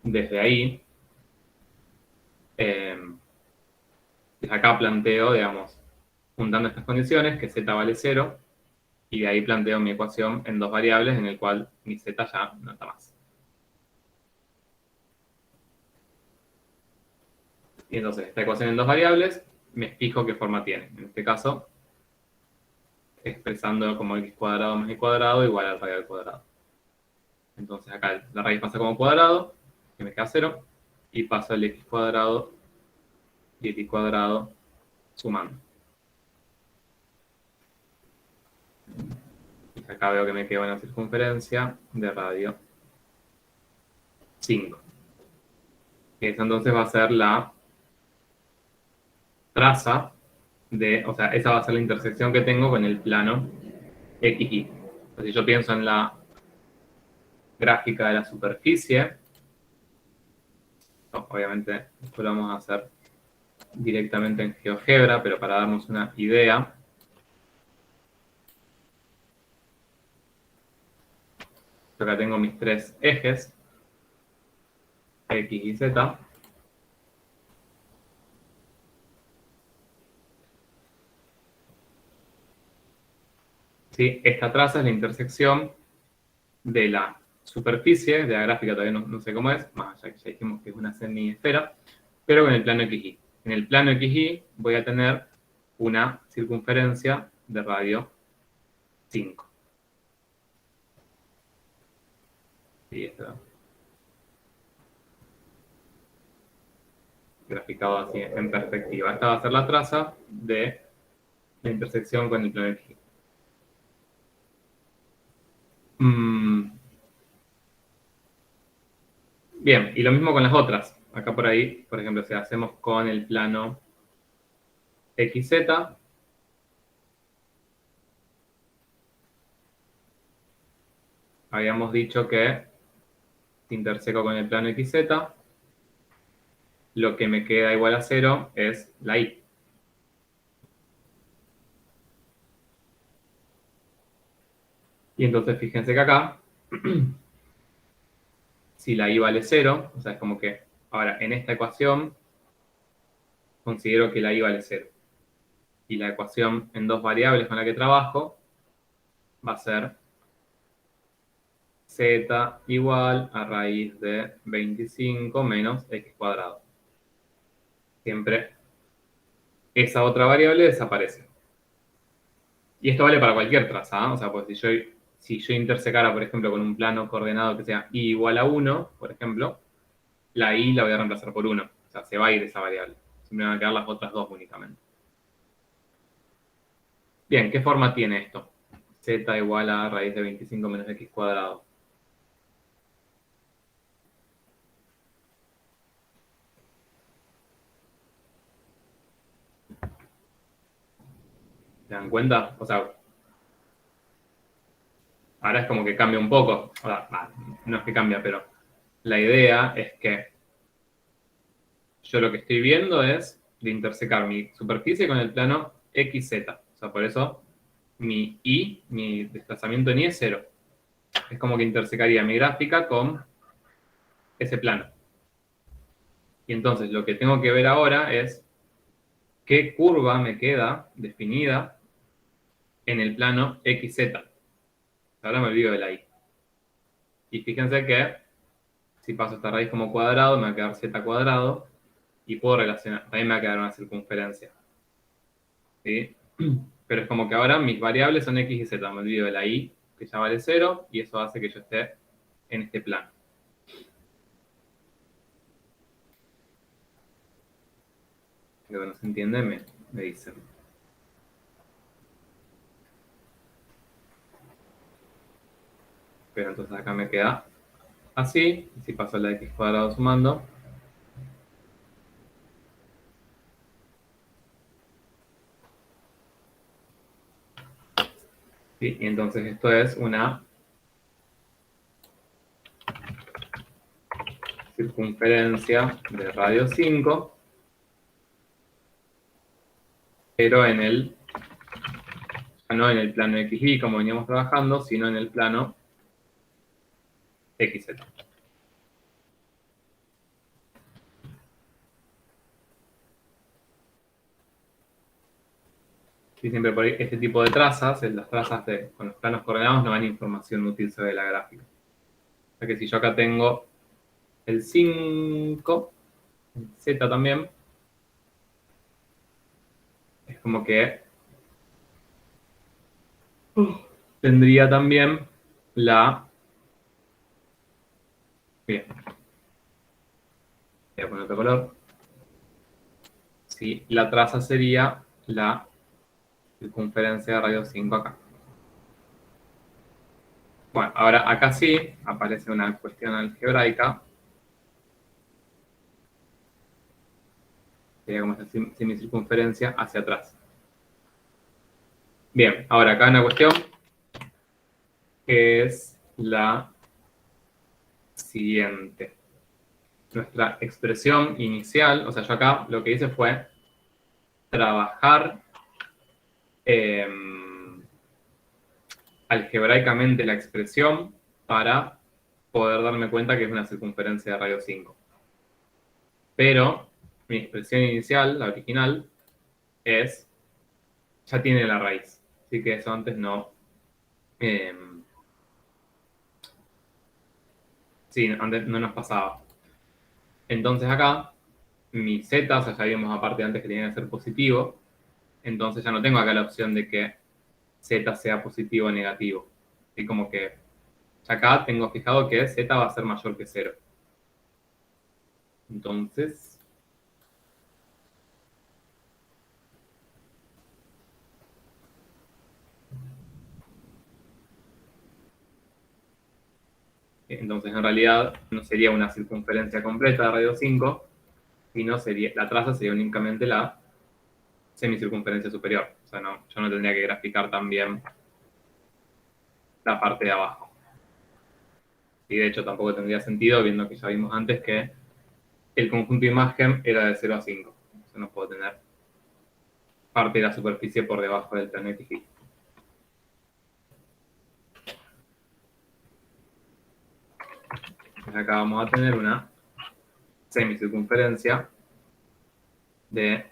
desde ahí. Desde acá planteo, digamos, juntando estas condiciones, que z vale 0, y de ahí planteo mi ecuación en dos variables, en el cual mi z ya no está más. Y entonces, esta ecuación en dos variables, me fijo qué forma tiene. En este caso, expresando como x cuadrado más y cuadrado igual al radio al cuadrado. Entonces acá la raíz pasa como cuadrado, que me queda 0, y paso el x cuadrado y x cuadrado sumando. Y acá veo que me queda una circunferencia de radio 5. Esa entonces va a ser la traza de, o sea, esa va a ser la intersección que tengo con el plano XY. Entonces, si yo pienso en la gráfica de la superficie, obviamente esto lo vamos a hacer directamente en GeoGebra, pero para darnos una idea, yo acá tengo mis tres ejes, X y Z. ¿Sí? Esta traza es la intersección de la superficie, de la gráfica todavía no sé cómo es, más allá que ya dijimos que es una semiesfera, pero con el plano XY. En el plano XY voy a tener una circunferencia de radio 5. Y esto graficado así en perspectiva. Esta va a ser la traza de la intersección con el plano XY. Bien, y lo mismo con las otras. Acá por ahí, por ejemplo, si hacemos con el plano XZ, habíamos dicho que si interseco con el plano XZ, lo que me queda igual a 0 es la Y. Y entonces fíjense que acá, si la Y vale 0, o sea, es como que ahora en esta ecuación considero que la Y vale 0. Y la ecuación en dos variables con la que trabajo va a ser z igual a raíz de 25 menos x cuadrado. Siempre esa otra variable desaparece. Y esto vale para cualquier traza, ¿eh? O sea, pues si yo intersecara, por ejemplo, con un plano coordenado que sea y igual a 1, por ejemplo, la y la voy a reemplazar por 1. O sea, se va a ir esa variable. Siempre van a quedar las otras dos únicamente. Bien, ¿qué forma tiene esto? Z igual a raíz de 25 menos x cuadrado. ¿Se dan cuenta? O sea, ahora es como que cambia un poco. O sea, no es que cambia, pero la idea es que yo lo que estoy viendo es de intersecar mi superficie con el plano XZ. O sea, por eso mi desplazamiento en Y es 0. Es como que intersecaría mi gráfica con ese plano. Y entonces lo que tengo que ver ahora es qué curva me queda definida en el plano XZ. Ahora me olvido de la Y. Y fíjense que si paso esta raíz como cuadrado, me va a quedar Z cuadrado. Y puedo relacionar, también me va a quedar una circunferencia. ¿Sí? Pero es como que ahora mis variables son X y Z. Me olvido de la Y, que ya vale 0, y eso hace que yo esté en este plano. Lo que no se entiende me dicen. Pero entonces acá me queda así. Y si paso la X cuadrado sumando, ¿sí? Y entonces esto es una circunferencia de radio 5, pero no en el plano XY como veníamos trabajando, sino en el plano XZ. Y siempre por ahí este tipo de trazas, las trazas con los planos coordenados, no dan información útil sobre la gráfica. O sea que si yo acá tengo el 5, el Z también, es como que tendría también la... Bien. Voy a poner otro color. Sí, la traza sería la circunferencia de radio 5 acá. Bueno, ahora acá sí aparece una cuestión algebraica. Sería como esta semicircunferencia hacia atrás. Bien, ahora acá hay una cuestión que es la siguiente. Nuestra expresión inicial, o sea, yo acá lo que hice fue trabajar algebraicamente la expresión para poder darme cuenta que es una circunferencia de radio 5. Pero mi expresión inicial, la original, ya tiene la raíz. Así que eso antes no... sí, antes no nos pasaba. Entonces acá, mi z, o sea, ya vimos aparte antes que tenía que ser positivo, entonces ya no tengo acá la opción de que z sea positivo o negativo. Así como que ya acá tengo fijado que z va a ser mayor que 0. Entonces... Entonces, en realidad, no sería una circunferencia completa de radio 5, sino la traza sería únicamente la semicircunferencia superior. O sea, yo no tendría que graficar también la parte de abajo. Y de hecho tampoco tendría sentido, viendo que ya vimos antes que el conjunto de imagen era de 0 a 5. O sea, no puedo tener parte de la superficie por debajo del plano XY. Entonces acá vamos a tener una semicircunferencia de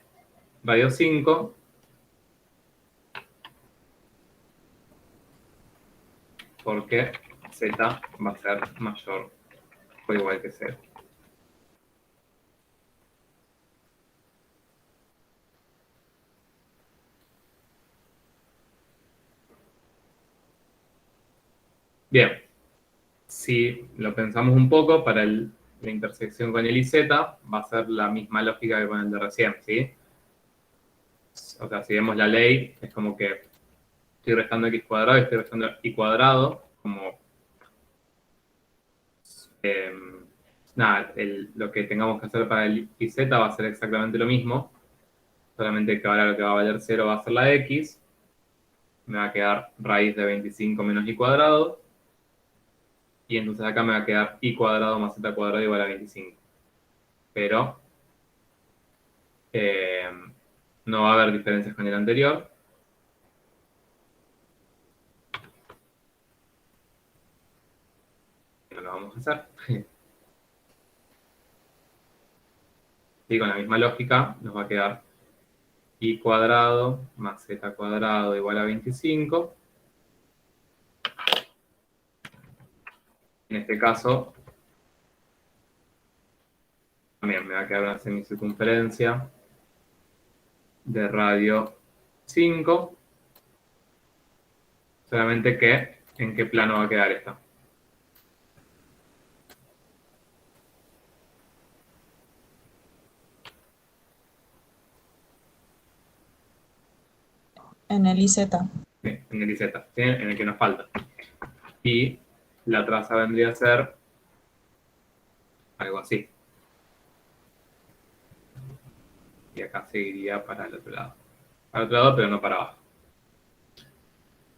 radio 5 porque z va a ser mayor o igual que 0. Bien, si lo pensamos un poco, para la intersección con el IZ va a ser la misma lógica que con el de recién, ¿sí? O sea, si vemos la ley, es como que estoy restando x cuadrado y estoy restando y cuadrado, como nada, lo que tengamos que hacer para el IZ va a ser exactamente lo mismo, solamente que ahora lo que va a valer 0 va a ser la x, me va a quedar raíz de 25 menos y cuadrado, y entonces acá me va a quedar y cuadrado más z cuadrado igual a 25. Pero no va a haber diferencias con el anterior. No lo vamos a hacer. Y con la misma lógica nos va a quedar y cuadrado más z cuadrado igual a 25. En este caso, también me va a quedar una semicircunferencia de radio 5. Solamente que, ¿en qué plano va a quedar esta? En el IZ. Sí, en el IZ, ¿sí? En el que nos falta. Y la traza vendría a ser algo así. Y acá seguiría para el otro lado. Para el otro lado, pero no para abajo.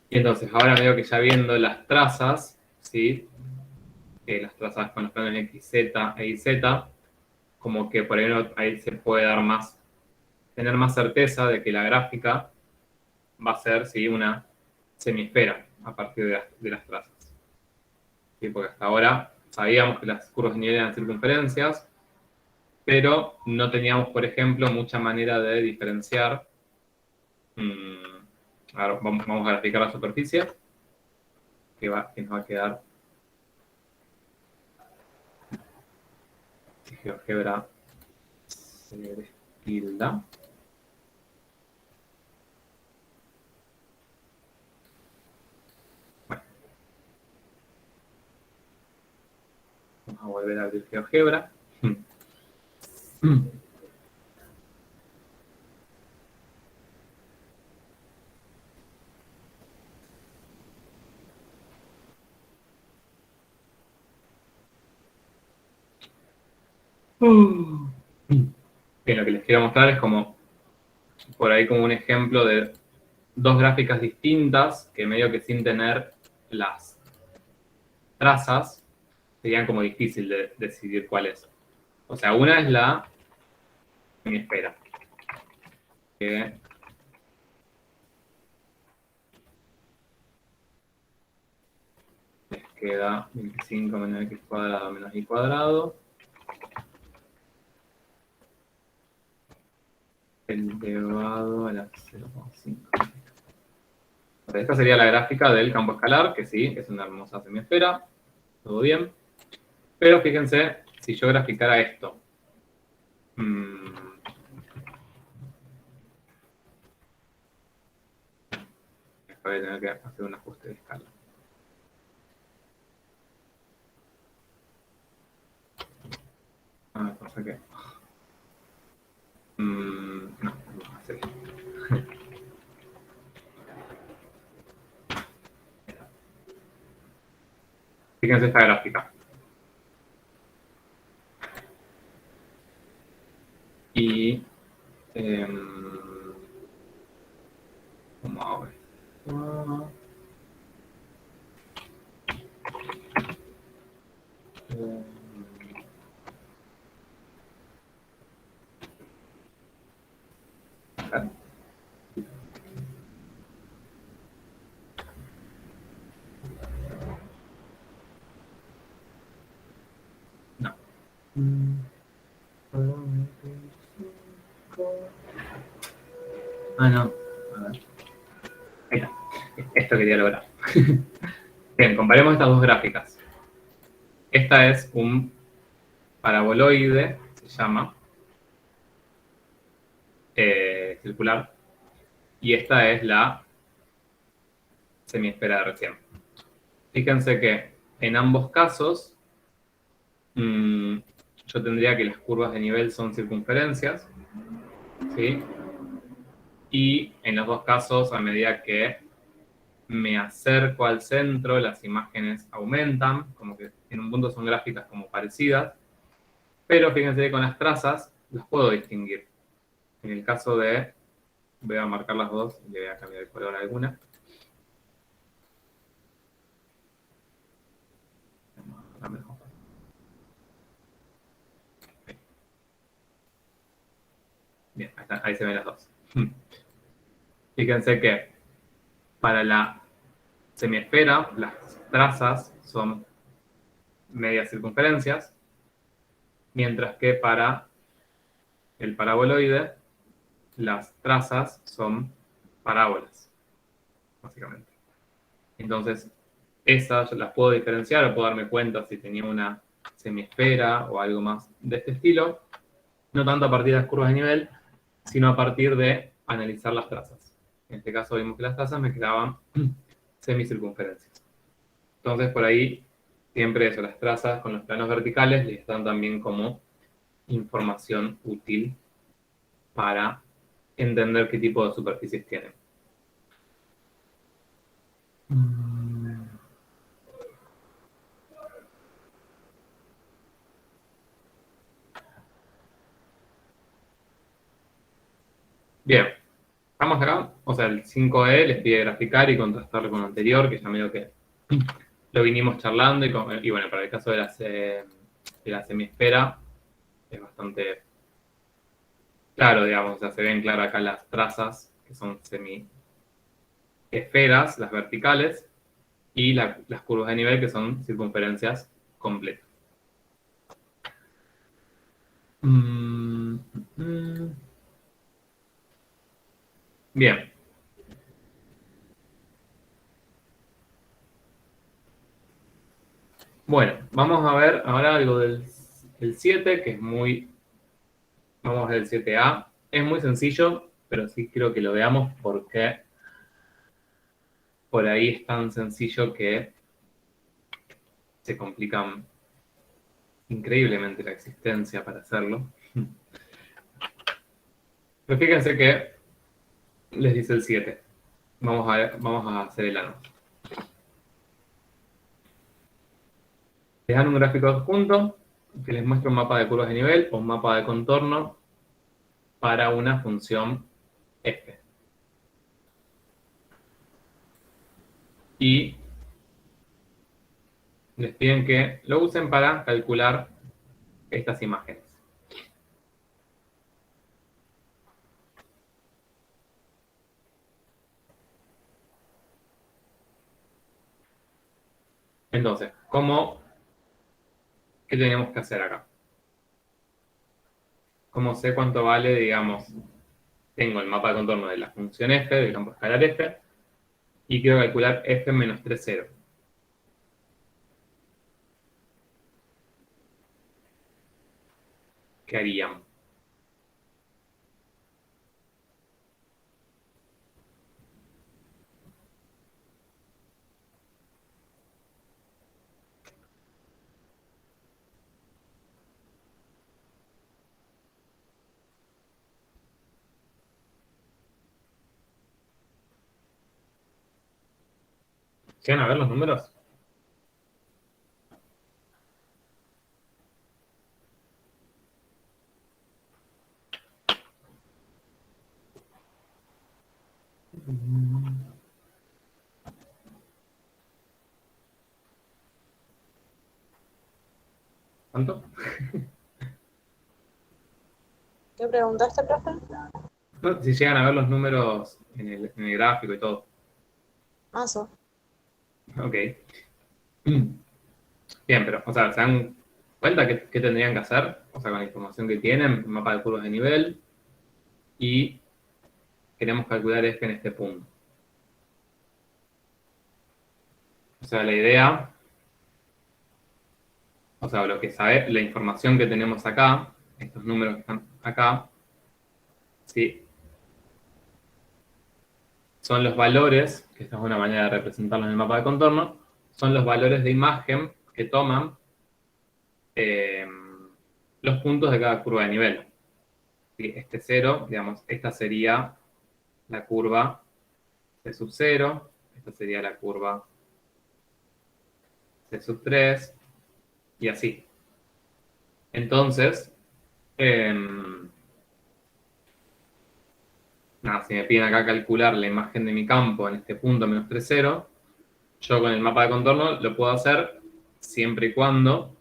Y entonces, ahora medio que ya viendo las trazas, ¿sí? Las trazas con los planos X, Z e YZ, como que por ahí se puede dar tener más certeza de que la gráfica va a ser, ¿sí? Una semiesfera a partir de las trazas. ¿Sí? Porque hasta ahora sabíamos que las curvas de nivel eran circunferencias, pero no teníamos, por ejemplo, mucha manera de diferenciar. Ahora vamos a graficar la superficie, que nos va a quedar si GeoGebra se destilda. Bueno, vamos a volver a abrir GeoGebra. Bien, lo que les quiero mostrar es como, por ahí como un ejemplo de dos gráficas distintas que medio que sin tener las trazas serían como difícil de decidir cuál es. O sea, una es la semiesfera, que les queda 25 menos x cuadrado menos y cuadrado. Elevado a la 0,5. Esta sería la gráfica del campo escalar, que sí, es una hermosa semiesfera, todo bien. Pero fíjense, si yo graficara esto, voy a tener que hacer un ajuste de escala. Pasa que... no, vamos a hacer esto. Fíjense esta gráfica. Y... ¿cómo hago esto? No. No. A ver. Ahí está. Esto quería lograr. Bien, comparemos estas dos gráficas. Esta es un paraboloide, se llama, circular, y esta es la semiesfera de recién. Fíjense que en ambos casos yo tendría que las curvas de nivel son circunferencias, ¿sí? Y en los dos casos, a medida que me acerco al centro, las imágenes aumentan, como que en un punto son gráficas como parecidas, pero fíjense que con las trazas las puedo distinguir. En el caso de, voy a marcar las dos y le voy a cambiar el color a alguna. Bien, ahí se ven las dos. Fíjense que para la semiesfera las trazas son medias circunferencias, mientras que para el paraboloide las trazas son parábolas, básicamente. Entonces, esas las puedo diferenciar o puedo darme cuenta si tenía una semiesfera o algo más de este estilo, no tanto a partir de las curvas de nivel, sino a partir de analizar las trazas. En este caso vimos que las trazas me quedaban semicircunferencias. Entonces, por ahí, siempre eso, las trazas con los planos verticales les están también como información útil para entender qué tipo de superficies tienen. Bien, estamos acá, o sea, el 5E les pide graficar y contrastarlo con lo anterior, que ya medio que lo vinimos charlando, y bueno, para el caso de la semiesfera es bastante claro, digamos, o sea, se ven claras acá las trazas, que son semiesferas, las verticales, y las curvas de nivel, que son circunferencias completas. Bien. Bueno, vamos a ver ahora algo del 7, que es muy... Vamos a ver el 7A. Es muy sencillo, pero sí quiero que lo veamos porque por ahí es tan sencillo que se complican increíblemente la existencia para hacerlo. Pero fíjense que les dice el 7. Vamos a hacer el ano. Les dan un gráfico adjunto que les muestra un mapa de curvas de nivel o un mapa de contorno para una función f. Y les piden que lo usen para calcular estas imágenes. Entonces, ¿qué tenemos que hacer acá? ¿Cómo sé cuánto vale, digamos, tengo el mapa de contorno de la función f, del campo escalar f, y quiero calcular f menos 3, 0? ¿Qué haríamos? ¿Llegan a ver los números? ¿Cuánto? ¿Qué preguntaste, profe? No, si llegan a ver los números en el gráfico y todo. Mazo. Ok. Bien, pero, o sea, ¿se dan cuenta qué tendrían que hacer? O sea, con la información que tienen, mapa de curvas de nivel, y queremos calcular f en este punto. sea, la idea, o sea, lo que sabe, la información que tenemos acá, estos números que están acá, ¿sí? Son los valores, que esta es una manera de representarlos en el mapa de contorno, son los valores de imagen que toman los puntos de cada curva de nivel. ¿Sí? Este 0, digamos, esta sería la curva C sub 0, esta sería la curva C sub 3, y así. Entonces, nada, si me piden acá calcular la imagen de mi campo en este punto menos 3, 0, yo con el mapa de contorno lo puedo hacer siempre y cuando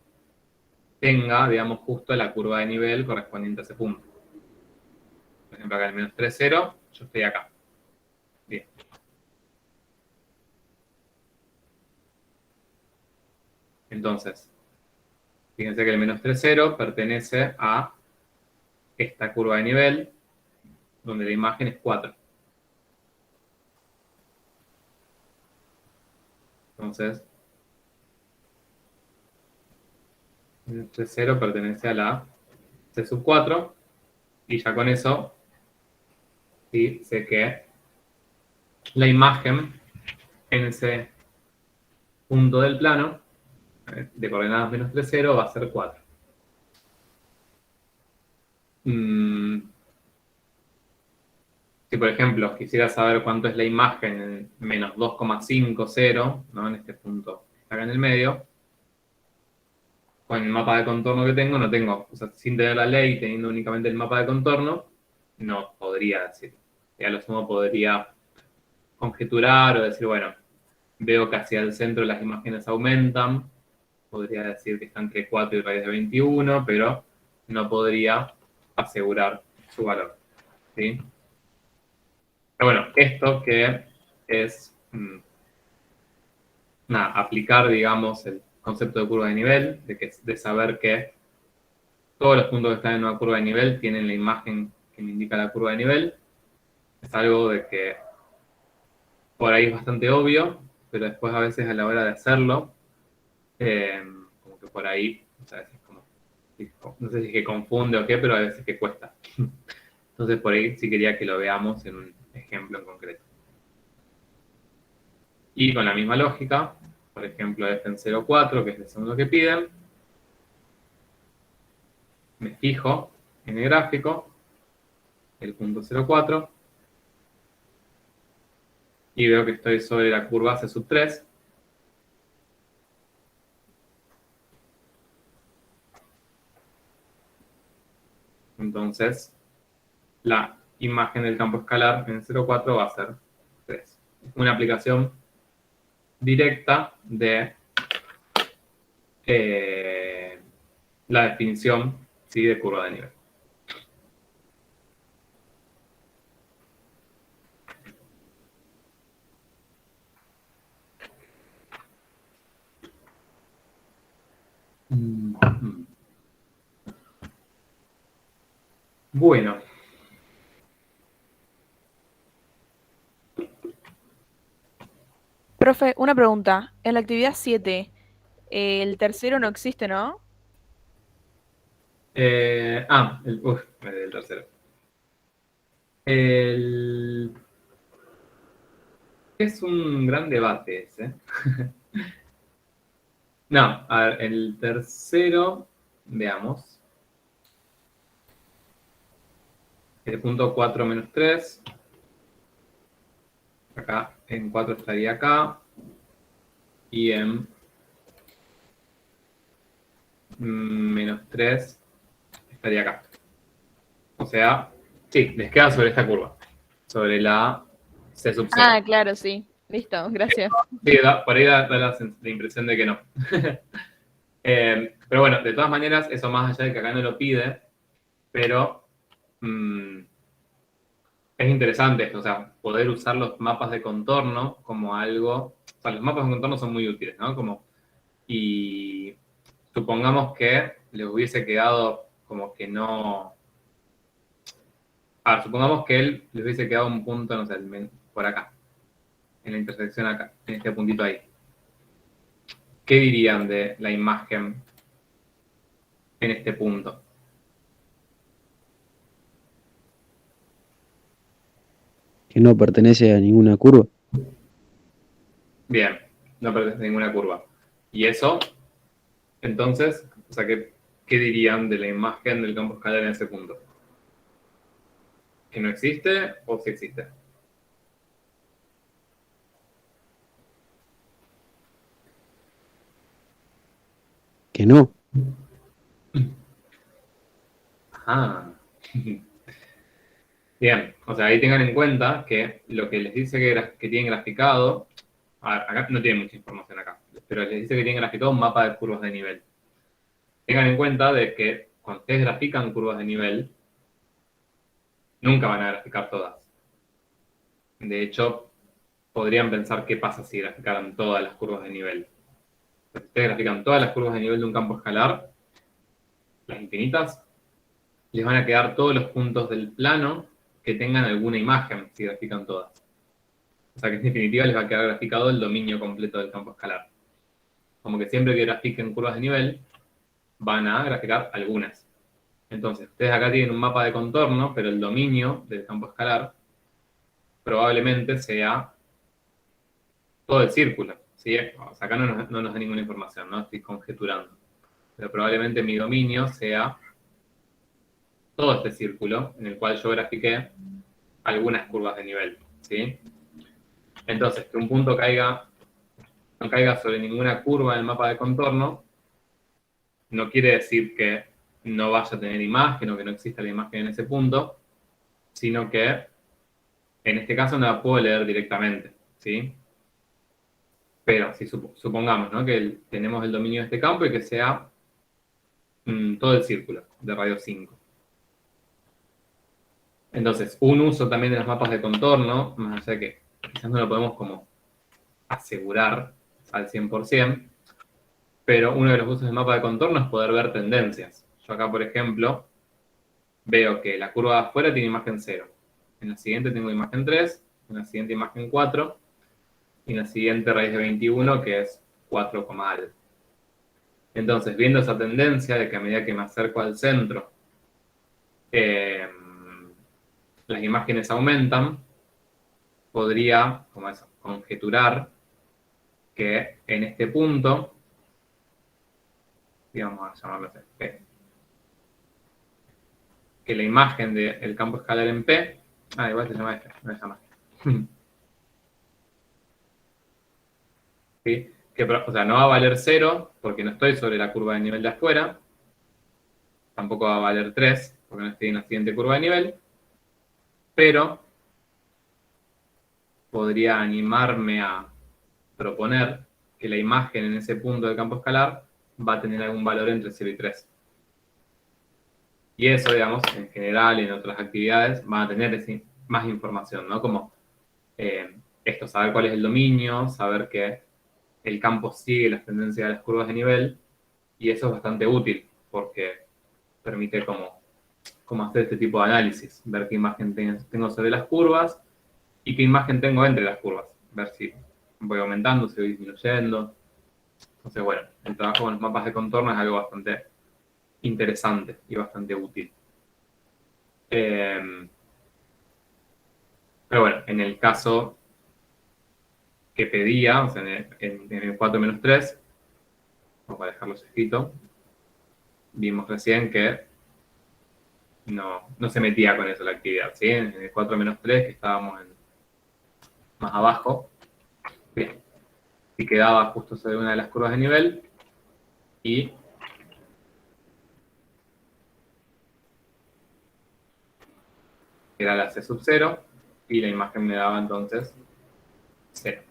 tenga, digamos, justo la curva de nivel correspondiente a ese punto. Por ejemplo, acá en menos 3, 0, yo estoy acá. Bien. Entonces, fíjense que el menos 3, 0 pertenece a esta curva de nivel, donde la imagen es 4. Entonces, menos 3, 0 pertenece a la C sub 4, y ya con eso, sí, sé que la imagen en ese punto del plano de coordenadas menos 3, 0 va a ser 4. Si, por ejemplo, quisiera saber cuánto es la imagen en menos 2,50, ¿no? En este punto que está acá en el medio, con el mapa de contorno que tengo, no tengo, o sea, sin tener la ley, teniendo únicamente el mapa de contorno, no podría decir. Y a lo sumo podría conjeturar o decir, bueno, veo que hacia el centro las imágenes aumentan, podría decir que está entre 4 y raíz de 21, pero no podría asegurar su valor. ¿Sí? Pero bueno, esto que es aplicar, digamos, el concepto de curva de nivel, de saber que todos los puntos que están en una curva de nivel tienen la imagen que me indica la curva de nivel. Es algo de que por ahí es bastante obvio, pero después a veces a la hora de hacerlo, como que por ahí, o sea, es como, no sé si es que confunde o qué, pero a veces que cuesta. Entonces por ahí sí quería que lo veamos en un ejemplo en concreto. Y con la misma lógica, por ejemplo, f en 0,4, que es el segundo que piden, me fijo en el gráfico, el punto 0,4, y veo que estoy sobre la curva C sub 3. Entonces, la imagen del campo escalar en 0,4 va a ser 3. Una aplicación directa de la definición, ¿sí?, de curva de nivel. Bueno. Profe, una pregunta. En la actividad 7, el tercero no existe, ¿no? El tercero. Es un gran debate ese. No, a ver, el tercero, veamos. El punto 4 menos 3. Acá, en 4 estaría acá. Y en menos 3 estaría acá. O sea, sí, les queda sobre esta curva. Sobre la C sub 0. Ah, claro, sí. Listo, gracias. Sí, por ahí da la impresión de que no. Pero bueno, de todas maneras, eso más allá de que acá no lo pide, pero es interesante esto, o sea, poder usar los mapas de contorno como algo, o sea, los mapas de contorno son muy útiles, ¿no? Y supongamos que les hubiese quedado como que no... supongamos que él les hubiese quedado un punto, no sé, por acá, en la intersección acá, en este puntito ahí. ¿qué dirían de la imagen en este punto? Que no pertenece a ninguna curva. Bien, no pertenece a ninguna curva. Y eso, entonces, o sea, ¿qué dirían de la imagen del campo escalar en ese punto? ¿Que no existe o sí existe? Que no. Ah. Bien, o sea, ahí tengan en cuenta que lo que les dice que tienen graficado, acá no tiene mucha información acá, pero les dice que tienen graficado un mapa de curvas de nivel. Tengan en cuenta de que cuando ustedes grafican curvas de nivel, nunca van a graficar todas. De hecho, podrían pensar qué pasa si graficaran todas las curvas de nivel. Si ustedes grafican todas las curvas de nivel de un campo escalar, las infinitas, les van a quedar todos los puntos del plano que tengan alguna imagen, si grafican todas. O sea que en definitiva les va a quedar graficado el dominio completo del campo escalar. Como que siempre que grafiquen curvas de nivel, van a graficar algunas. Entonces, ustedes acá tienen un mapa de contorno, pero el dominio del campo escalar probablemente sea todo el círculo. ¿Sí? O sea, acá no nos da ninguna información, ¿no? Estoy conjeturando. Pero probablemente mi dominio sea todo este círculo en el cual yo grafiqué algunas curvas de nivel. ¿Sí? Entonces, que un punto no caiga sobre ninguna curva en el mapa de contorno, no quiere decir que no vaya a tener imagen o que no exista la imagen en ese punto, sino que en este caso no la puedo leer directamente, ¿sí? Pero si supongamos, ¿no?, que tenemos el dominio de este campo y que sea todo el círculo de radio 5. Entonces, un uso también de los mapas de contorno, más allá de que quizás no lo podemos como asegurar al 100%, pero uno de los usos del mapa de contorno es poder ver tendencias. Yo acá, por ejemplo, veo que la curva de afuera tiene imagen 0. En la siguiente tengo imagen 3, en la siguiente imagen 4, y en la siguiente raíz de 21, que es 4, algo. Entonces, viendo esa tendencia de que a medida que me acerco al centro, las imágenes aumentan, podría, como eso, conjeturar que en este punto, digamos a llamarlo así, que la imagen del campo escalar en P, igual se llama F, no se llama F. ¿Sí? O sea, no va a valer 0 porque no estoy sobre la curva de nivel de afuera, tampoco va a valer 3 porque no estoy en la siguiente curva de nivel, pero podría animarme a proponer que la imagen en ese punto del campo escalar va a tener algún valor entre 0 y 3. Y eso, digamos, en general y en otras actividades van a tener más información, ¿no? Como esto, saber cuál es el dominio, saber que el campo sigue las tendencias de las curvas de nivel, y eso es bastante útil porque permite como hacer este tipo de análisis, ver qué imagen tengo sobre las curvas y qué imagen tengo entre las curvas, ver si voy aumentando, si voy disminuyendo. Entonces, bueno, el trabajo con los mapas de contorno es algo bastante interesante y bastante útil. Pero bueno, en el caso que pedía, o sea, en el 4-3, vamos a dejarlo escrito, vimos recién que no se metía con eso la actividad, ¿sí? En el 4-3, que estábamos más abajo, bien, y quedaba justo sobre una de las curvas de nivel, y era la C sub 0, y la imagen me daba entonces 0.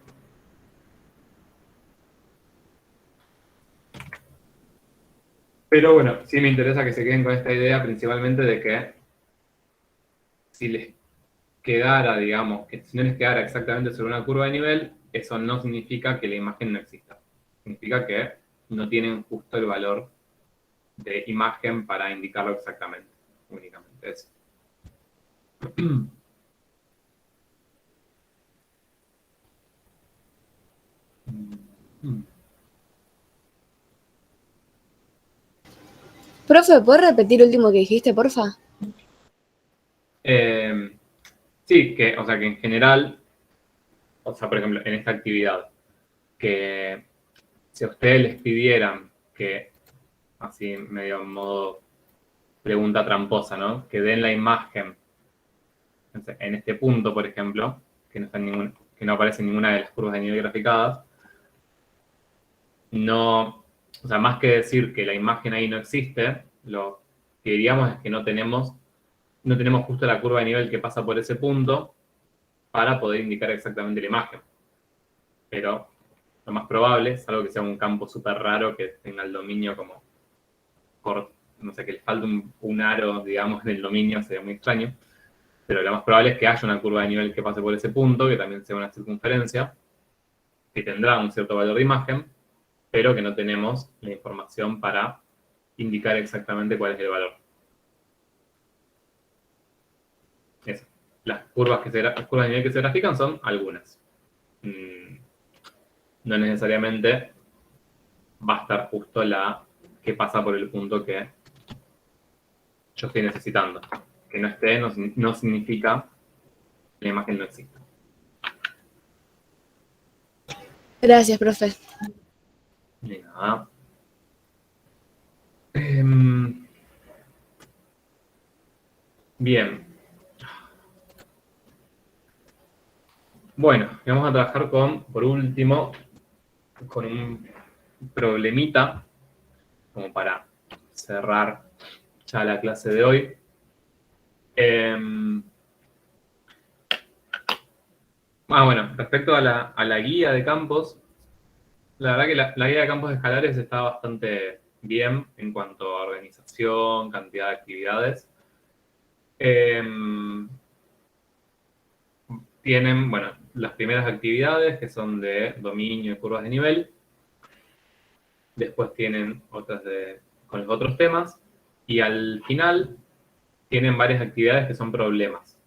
Pero bueno, sí me interesa que se queden con esta idea principalmente de que si les quedara, digamos, que si no les quedara exactamente sobre una curva de nivel, eso no significa que la imagen no exista. Significa que no tienen justo el valor de imagen para indicarlo exactamente, únicamente eso. Profe, ¿puedes repetir lo último que dijiste, porfa? Sí, o sea, que en general, o sea, por ejemplo, en esta actividad, que si a ustedes les pidieran que, así medio en modo pregunta tramposa, ¿no? Que den la imagen en este punto, por ejemplo, que no aparece en ninguna de las curvas de nivel graficadas, no, o sea, más que decir que la imagen ahí no existe, lo que diríamos es que no tenemos justo la curva de nivel que pasa por ese punto para poder indicar exactamente la imagen. Pero lo más probable, salvo que sea un campo súper raro que tenga el dominio como no sé, que le falte un aro, digamos, en el dominio, sería muy extraño. Pero lo más probable es que haya una curva de nivel que pase por ese punto, que también sea una circunferencia, que tendrá un cierto valor de imagen, pero que no tenemos la información para indicar exactamente cuál es el valor. Eso. Las curvas de nivel que se grafican son algunas. No necesariamente va a estar justo la que pasa por el punto que yo estoy necesitando. Que no esté no significa que la imagen no exista. Gracias, profe. Ni nada. Bien. Bueno, vamos a trabajar por último, con un problemita, como para cerrar ya la clase de hoy. Bueno, respecto a la guía de campos, la verdad que la guía de campos escalares está bastante bien en cuanto a organización, cantidad de actividades. Tienen, bueno, las primeras actividades que son de dominio y curvas de nivel. Después tienen otras con los otros temas. Y al final tienen varias actividades que son problemas.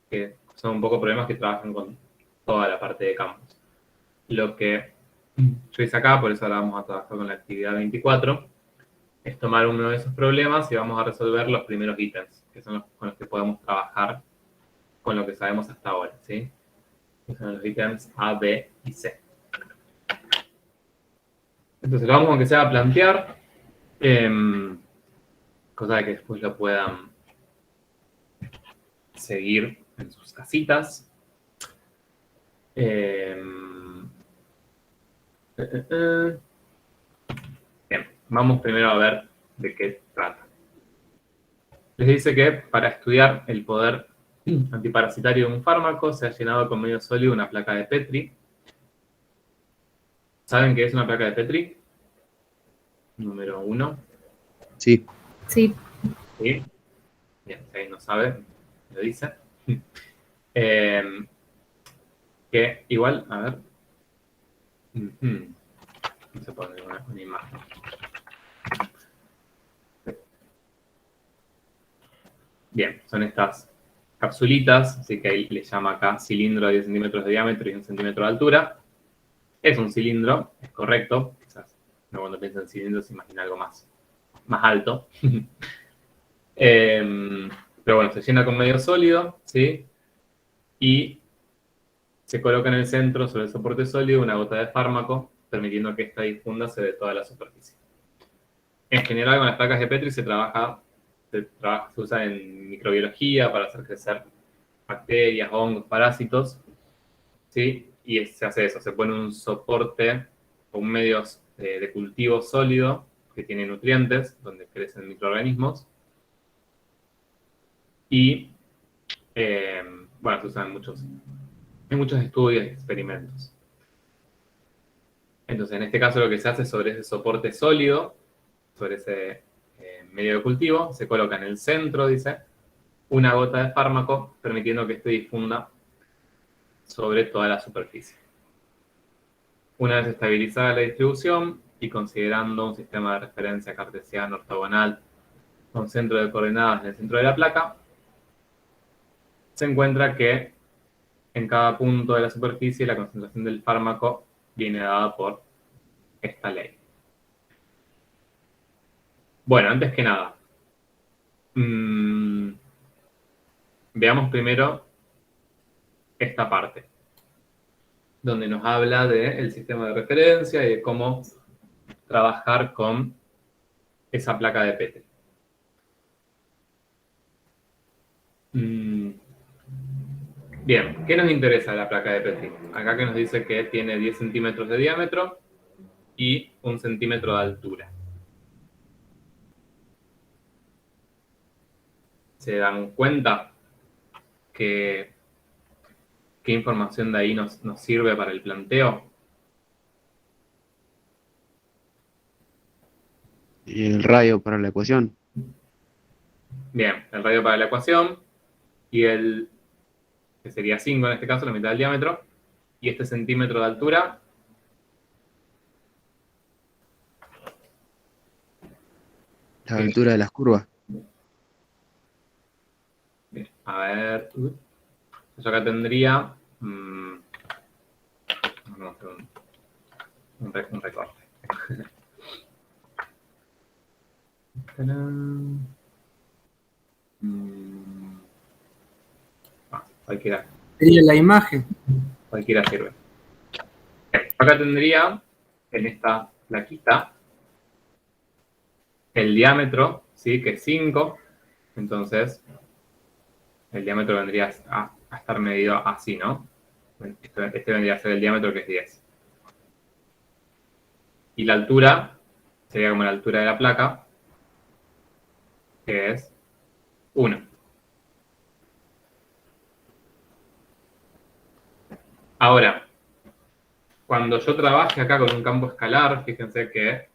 Que son un poco problemas que trabajan con toda la parte de campos. Lo que yo hice acá, por eso ahora vamos a trabajar con la actividad 24, es tomar uno de esos problemas y vamos a resolver los primeros ítems, que son los con los que podemos trabajar con lo que sabemos hasta ahora, ¿sí? Que son los ítems A, B y C. Entonces lo vamos aunque sea a plantear, cosa de que después lo puedan seguir en sus casitas. Bien, vamos primero a ver de qué trata. Les dice que para estudiar el poder antiparasitario de un fármaco se ha llenado con medio sólido una placa de Petri. ¿Saben qué es una placa de Petri? Número 1. Sí. Sí. ¿Sí? Bien, si alguien no sabe, lo dice. Que igual, a ver. No se pone una imagen. Bien, son estas capsulitas, así que ahí le llama acá cilindro de 10 centímetros de diámetro y 1 centímetro de altura. Es un cilindro, es correcto. Quizás uno cuando piensa en cilindros se imagina algo más alto. Pero bueno, se llena con medio sólido, ¿sí? Y se coloca en el centro, sobre el soporte sólido, una gota de fármaco, permitiendo que esta difúndase de toda la superficie. En general, con las placas de Petri se usa en microbiología para hacer crecer bacterias, hongos, parásitos, ¿sí? Y se hace eso, se pone un soporte o un medio de cultivo sólido que tiene nutrientes, donde crecen microorganismos. Y, bueno, se usan en muchos estudios y experimentos. Entonces, en este caso lo que se hace sobre ese soporte sólido, sobre ese medio de cultivo, se coloca en el centro, dice, una gota de fármaco, permitiendo que este difunda sobre toda la superficie. Una vez estabilizada la distribución y considerando un sistema de referencia cartesiano ortogonal con centro de coordenadas en el centro de la placa, se encuentra que en cada punto de la superficie la concentración del fármaco viene dada por esta ley. Bueno, antes que nada, veamos primero esta parte, donde nos habla del sistema de referencia y de cómo trabajar con esa placa de Petri. Bien, ¿qué nos interesa de la placa de Petri? Acá que nos dice que tiene 10 centímetros de diámetro y 1 centímetro de altura. ¿Se dan cuenta qué información de ahí nos sirve para el planteo? Y el radio para la ecuación. Bien, el radio para la ecuación y el, que sería 5 en este caso, la mitad del diámetro, y este centímetro de altura. La altura de las curvas. Bien, a ver, yo acá tendría vamos a hacer un recorte. ¡Tarán! Cualquiera Sería la imagen. sirve. Bien, acá tendría en esta plaquita el diámetro, ¿sí? Que es 5, entonces el diámetro vendría a estar medido así, ¿no? Este vendría a ser el diámetro, que es 10. Y la altura sería como la altura de la placa, que es 1. Ahora, cuando yo trabaje acá con un campo escalar, fíjense que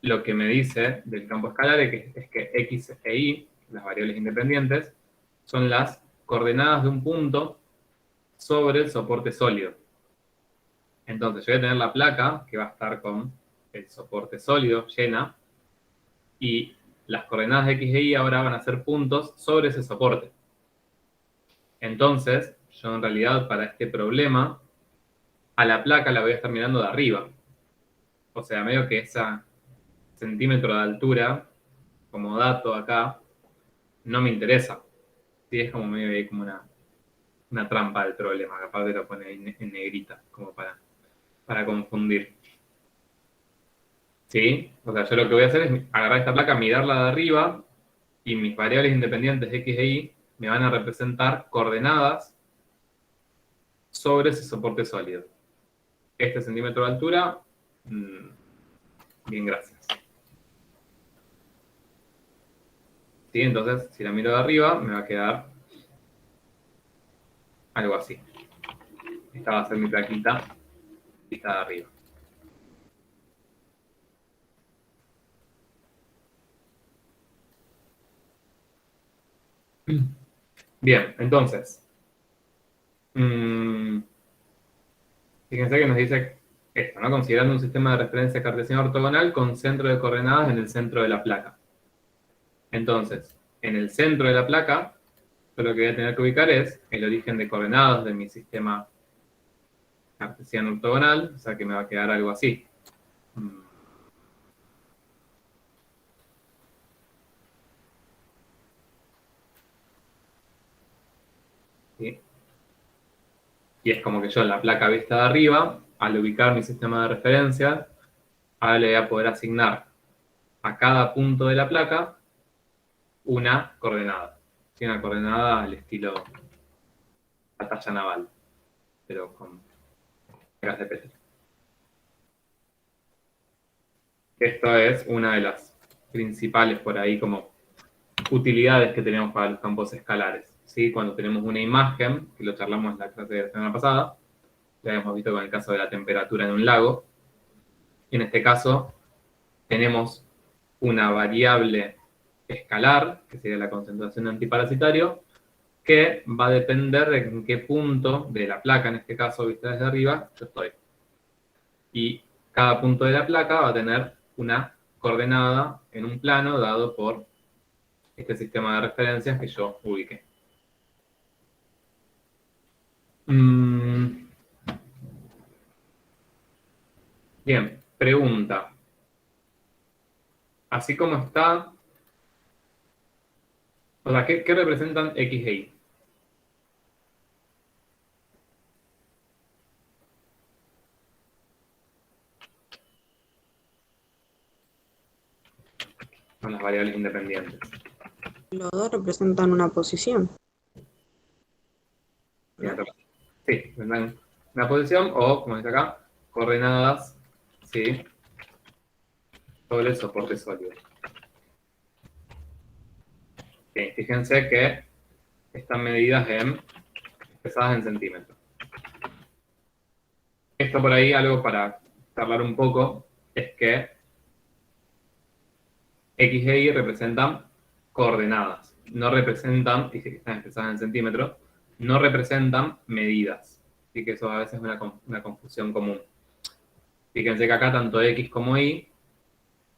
lo que me dice del campo escalar es que X e Y, las variables independientes, son las coordenadas de un punto sobre el soporte sólido. Entonces yo voy a tener la placa que va a estar con el soporte sólido llena y las coordenadas de X e Y ahora van a ser puntos sobre ese soporte. Entonces, yo en realidad para este problema a la placa la voy a estar mirando de arriba. O sea, medio que esa centímetro de altura como dato acá no me interesa. Sí, es como medio ahí como una trampa del problema, que aparte lo pone ahí en negrita, como para confundir. ¿Sí? O sea, yo lo que voy a hacer es agarrar esta placa, mirarla de arriba, y mis variables independientes X e Y me van a representar coordenadas sobre ese soporte sólido. Este centímetro de altura, bien, gracias. ¿Sí? Entonces, si la miro de arriba, me va a quedar algo así. Esta va a ser mi plaquita vista de arriba. Bien, entonces, fíjense que nos dice esto, ¿no? Considerando un sistema de referencia cartesiano ortogonal con centro de coordenadas en el centro de la placa. Entonces, en el centro de la placa, yo lo que voy a tener que ubicar es el origen de coordenadas de mi sistema cartesiano ortogonal, o sea que me va a quedar algo así. ¿Sí? Y es como que yo en la placa vista de arriba, al ubicar mi sistema de referencia, ahora le voy a poder asignar a cada punto de la placa una coordenada. ¿Sí? Una coordenada al estilo batalla naval, pero con placas de Petri. Esto es una de las principales por ahí como utilidades que tenemos para los campos escalares. ¿Sí? Cuando tenemos una imagen, que lo charlamos en la clase de la semana pasada, ya hemos visto con el caso de la temperatura en un lago. En este caso, tenemos una variable escalar, que sería la concentración de antiparasitario, que va a depender de en qué punto de la placa, en este caso, vista desde arriba, yo estoy. Y cada punto de la placa va a tener una coordenada en un plano dado por este sistema de referencias que yo ubiqué. Bien, pregunta. así como está, o sea, ¿qué representan X e Y? Son las variables independientes. Los dos representan una posición. Sí, representan una posición o, como dice acá, coordenadas, ¿sí? Sobre el soporte sólido. Bien, fíjense que están medidas pesadas en centímetros. Esto por ahí, algo para charlar un poco, es que X e Y representan coordenadas, no representan, y que están expresadas en centímetros, no representan medidas. Así que eso a veces es una confusión común. Fíjense que acá tanto X como Y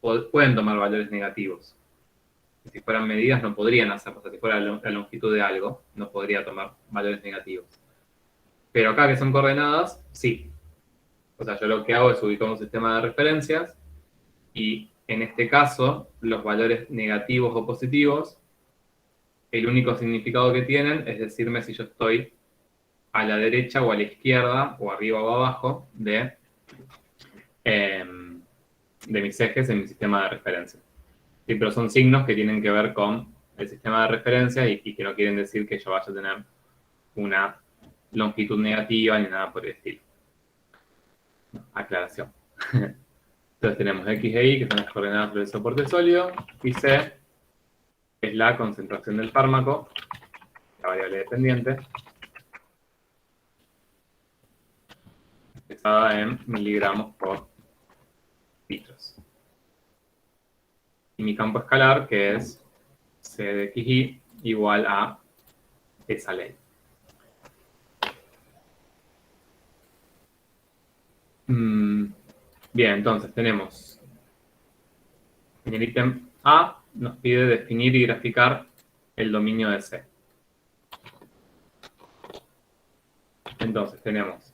pueden tomar valores negativos. Si fueran medidas no podrían hacerlo. O sea, si fuera la longitud de algo, no podría tomar valores negativos. Pero acá que son coordenadas, sí. O sea, yo lo que hago es ubicar un sistema de referencias y en este caso, los valores negativos o positivos, el único significado que tienen es decirme si yo estoy a la derecha o a la izquierda, o arriba o abajo de mis ejes en mi sistema de referencia. Sí, pero son signos que tienen que ver con el sistema de referencia y que no quieren decir que yo vaya a tener una longitud negativa ni nada por el estilo. Aclaración. Entonces tenemos X e Y, que son las coordenadas del soporte sólido, y C es la concentración del fármaco, la variable dependiente, expresada en miligramos por litros. Y mi campo escalar, que es C de XY, igual a esa ley. Bien, entonces tenemos en el ítem A, nos pide definir y graficar el dominio de C. Entonces tenemos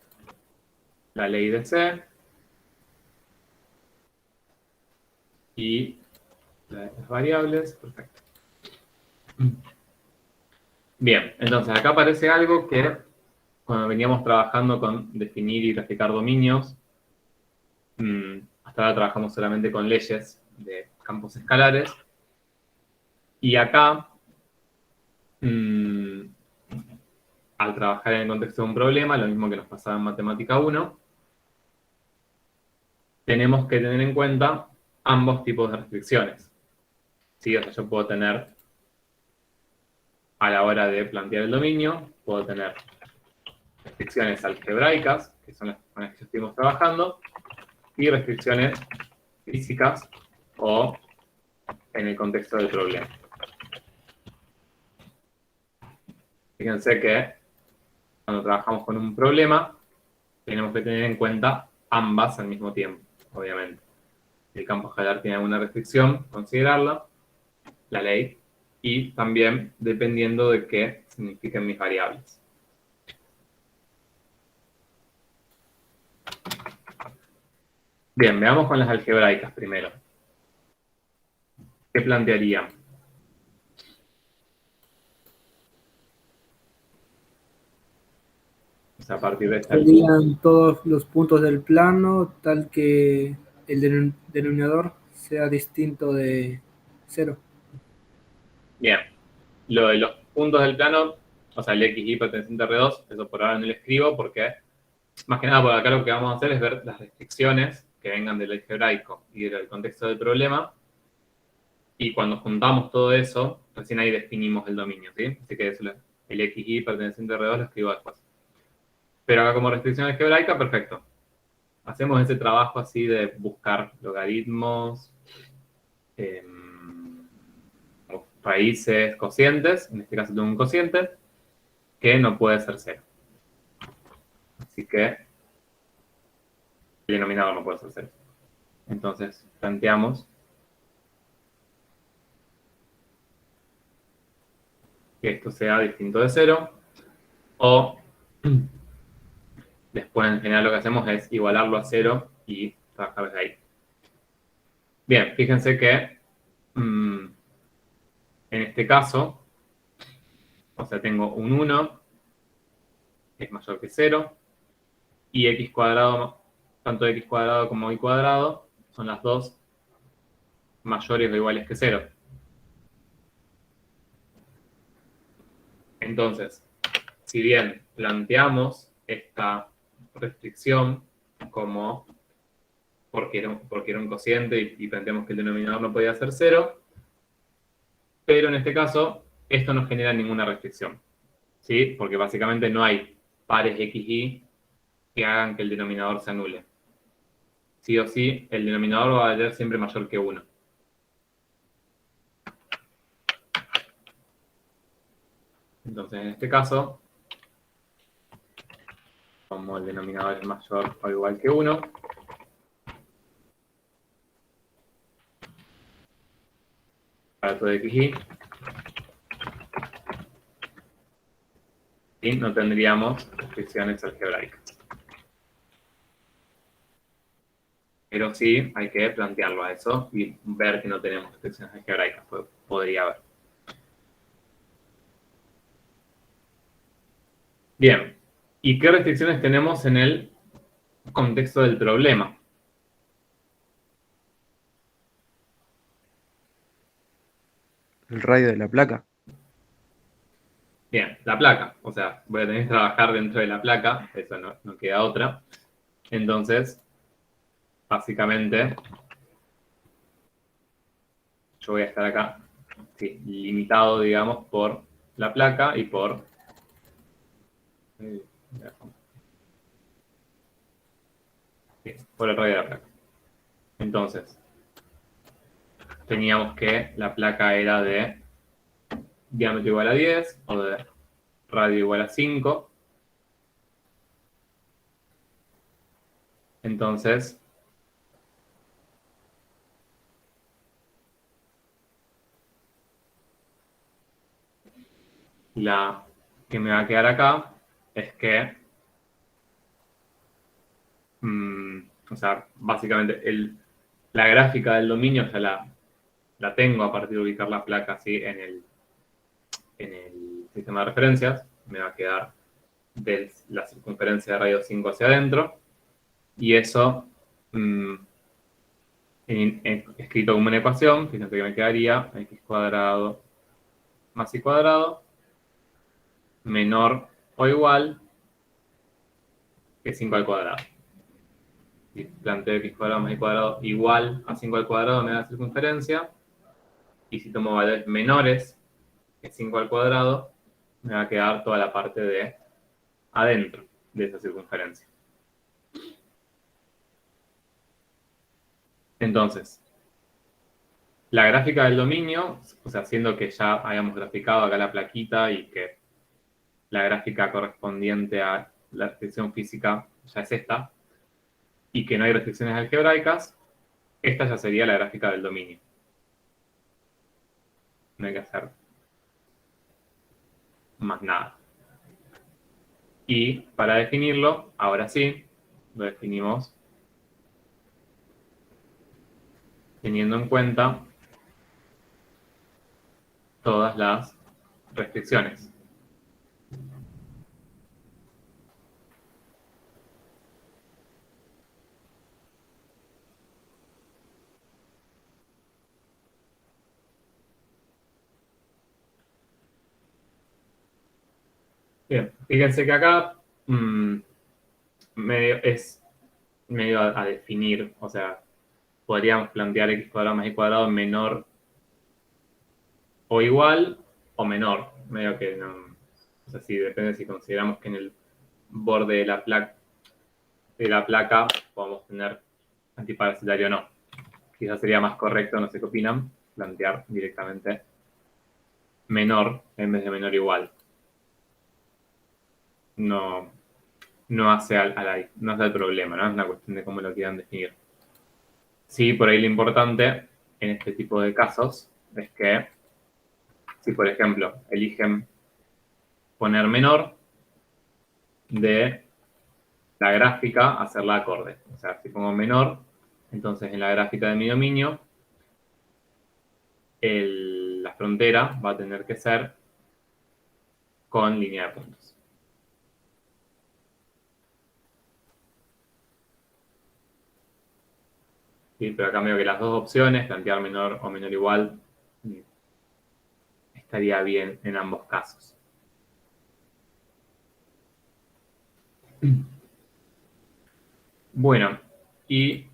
la ley de C y las variables. Perfecto. Bien, entonces acá aparece algo que cuando veníamos trabajando con definir y graficar dominios, hasta ahora trabajamos solamente con leyes de campos escalares. Y acá, al trabajar en el contexto de un problema, lo mismo que nos pasaba en Matemática 1, tenemos que tener en cuenta ambos tipos de restricciones. ¿Sí? O sea, yo puedo tener, a la hora de plantear el dominio, puedo tener restricciones algebraicas, que son las con las que estuvimos trabajando, y restricciones físicas o en el contexto del problema. Fíjense que cuando trabajamos con un problema, tenemos que tener en cuenta ambas al mismo tiempo, obviamente. Si el campo escalar tiene alguna restricción, considerarla, la ley, y también dependiendo de qué signifiquen mis variables. Bien, veamos con las algebraicas primero. ¿Qué plantearía? O sea, a partir de esta Serían todos los puntos del plano, tal que el denominador sea distinto de 0. Bien. Lo de los puntos del plano, o sea, el XY perteneciente a R2, eso por ahora no lo escribo porque, más que nada, por acá lo que vamos a hacer es ver las restricciones que vengan del algebraico y del contexto del problema. Y cuando juntamos todo eso, recién ahí definimos el dominio, ¿sí? Así que eso, el XY perteneciente a R2 lo escribo después. Pero acá como restricción algebraica, perfecto. Hacemos ese trabajo así de buscar logaritmos, raíces, cocientes. En este caso tengo un cociente que no puede ser 0. Así que el denominador no puede ser 0. Entonces planteamos que esto sea distinto de 0, o después en general lo que hacemos es igualarlo a 0 y trabajar desde ahí. Bien, fíjense que en este caso, o sea, tengo un 1, que es mayor que 0, y x cuadrado, tanto x cuadrado como y cuadrado, son las dos mayores o iguales que 0. Entonces, si bien planteamos esta restricción como porque era un cociente y planteamos que el denominador no podía ser 0, pero en este caso esto no genera ninguna restricción, ¿sí? Porque básicamente no hay pares x y que hagan que el denominador se anule. Sí o sí, el denominador va a valer siempre mayor que 1. Entonces, en este caso, como el denominador es mayor o igual que 1, para todo x y no tendríamos restricciones algebraicas. Pero sí hay que plantearlo a eso y ver que no tenemos restricciones algebraicas, pues podría haber. Bien, ¿y qué restricciones tenemos en el contexto del problema? El radio de la placa. Bien, la placa, o sea, voy a tener que trabajar dentro de la placa, eso no queda otra. Entonces, básicamente, yo voy a estar acá, sí, limitado, digamos, por la placa y por... sí, por el radio de la placa. Entonces, teníamos que la placa era de diámetro igual a 10 o de radio igual a 5. Entonces, la que me va a quedar acá es que, o sea, básicamente la gráfica del dominio ya la tengo a partir de ubicar la placa así en el sistema de referencias. Me va a quedar de la circunferencia de radio 5 hacia adentro. Y eso, escrito como una ecuación, fíjense que me quedaría x cuadrado más y cuadrado menor o igual que 5 al cuadrado. Si planteo x cuadrado más y cuadrado igual a 5 al cuadrado me da la circunferencia. Y si tomo valores menores que 5 al cuadrado, me va a quedar toda la parte de adentro de esa circunferencia. Entonces, la gráfica del dominio, o sea, siendo que ya habíamos graficado acá la plaquita y que la gráfica correspondiente a la restricción física ya es esta, y que no hay restricciones algebraicas, esta ya sería la gráfica del dominio. No hay que hacer más nada. Y para definirlo, ahora sí, lo definimos teniendo en cuenta todas las restricciones. Bien, fíjense que acá es medio a definir, o sea, podríamos plantear x cuadrado más y cuadrado menor o igual o menor, medio que no, o sea, sí, depende si consideramos que en el borde de la placa podemos tener antiparasitario o no. Quizás sería más correcto, no sé qué opinan, plantear directamente menor en vez de menor igual. No hace no hace al problema, ¿no? Es una cuestión de cómo lo quieran definir. Sí, por ahí lo importante en este tipo de casos es que si, por ejemplo, eligen poner menor de la gráfica, hacerla acorde. O sea, si pongo menor, entonces en la gráfica de mi dominio la frontera va a tener que ser con línea de puntos. Sí, pero acá veo que las dos opciones, plantear menor o menor igual, estaría bien en ambos casos. Bueno, y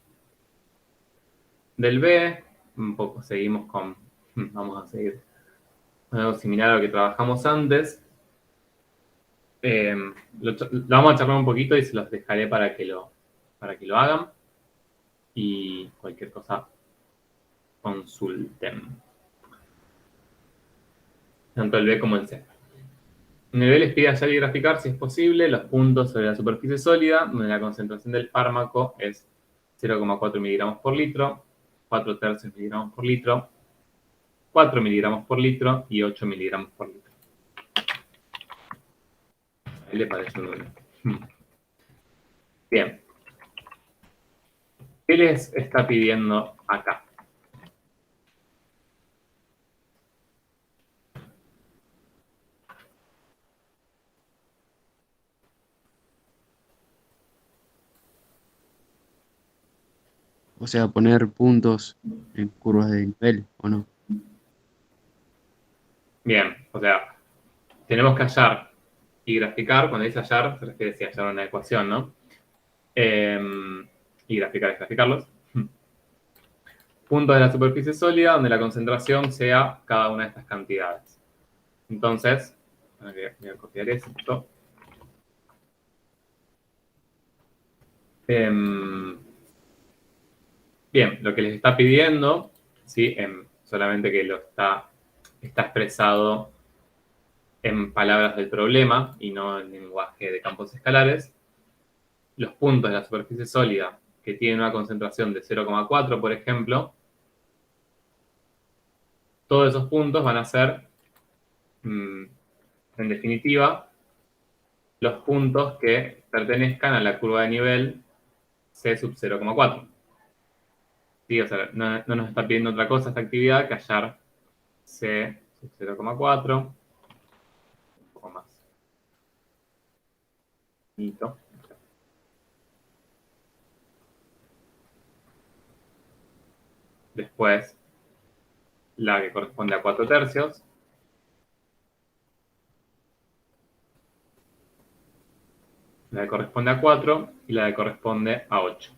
del B, un poco seguimos con, vamos a seguir con algo similar a lo que trabajamos antes. Lo vamos a charlar un poquito y se los dejaré para que lo hagan. Y cualquier cosa, consulten. Tanto el B como el C. En el B les pide hallar y graficar, si es posible, los puntos sobre la superficie sólida, donde la concentración del fármaco es 0,4 miligramos por litro, 4/3 miligramos por litro, 4 miligramos por litro y 8 miligramos por litro. Ahí le parece un número. Bien. ¿Qué les está pidiendo acá? O sea, poner puntos en curvas de nivel, ¿o no? Bien, o sea, tenemos que hallar y graficar. Cuando dice hallar, se refiere a hallar una ecuación, ¿no? Y graficar es graficarlos. Puntos de la superficie sólida donde la concentración sea cada una de estas cantidades. Entonces, voy a copiar esto. Bien, lo que les está pidiendo, ¿sí? Solamente que lo está expresado en palabras del problema y no en lenguaje de campos escalares. Los puntos de la superficie sólida que tienen una concentración de 0,4, por ejemplo, todos esos puntos van a ser, en definitiva, los puntos que pertenezcan a la curva de nivel C sub 0,4. Sí, o sea, no nos está pidiendo otra cosa esta actividad que hallar C sub 0,4. Un poco más. Listo. Después, la que corresponde a 4/3. La que corresponde a 4 y la que corresponde a 8.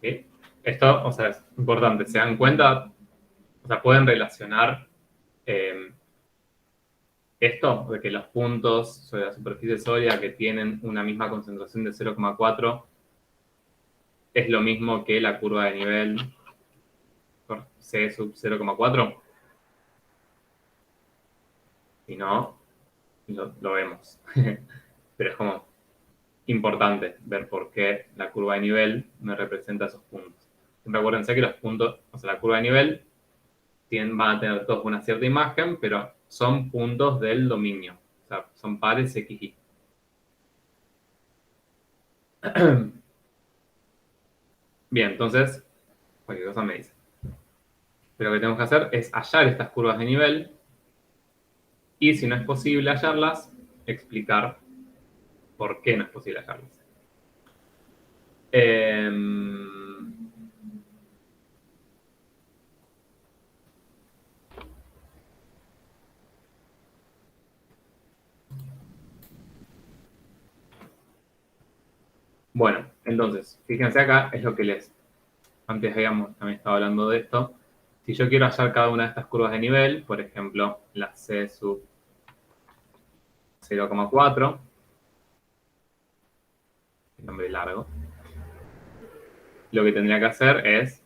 ¿Sí? Esto, o sea, es importante. ¿Se dan cuenta? O sea, pueden relacionar esto, de que los puntos sobre la superficie sólida que tienen una misma concentración de 0,4 es lo mismo que la curva de nivel C sub 0,4. Si no, lo vemos. Pero es como importante ver por qué la curva de nivel me representa esos puntos. Siempre acuérdense que los puntos, o sea, la curva de nivel van a tener todos una cierta imagen, pero son puntos del dominio. O sea, son pares X, Y. Bien, entonces, cualquier cosa me dice. Pero lo que tenemos que hacer es hallar estas curvas de nivel y, si no es posible hallarlas, explicar por qué no es posible hallarlas. Bueno, entonces, fíjense acá, es lo que antes habíamos también estado hablando de esto. Si yo quiero hallar cada una de estas curvas de nivel, por ejemplo, la C sub 0,4, el nombre largo, lo que tendría que hacer es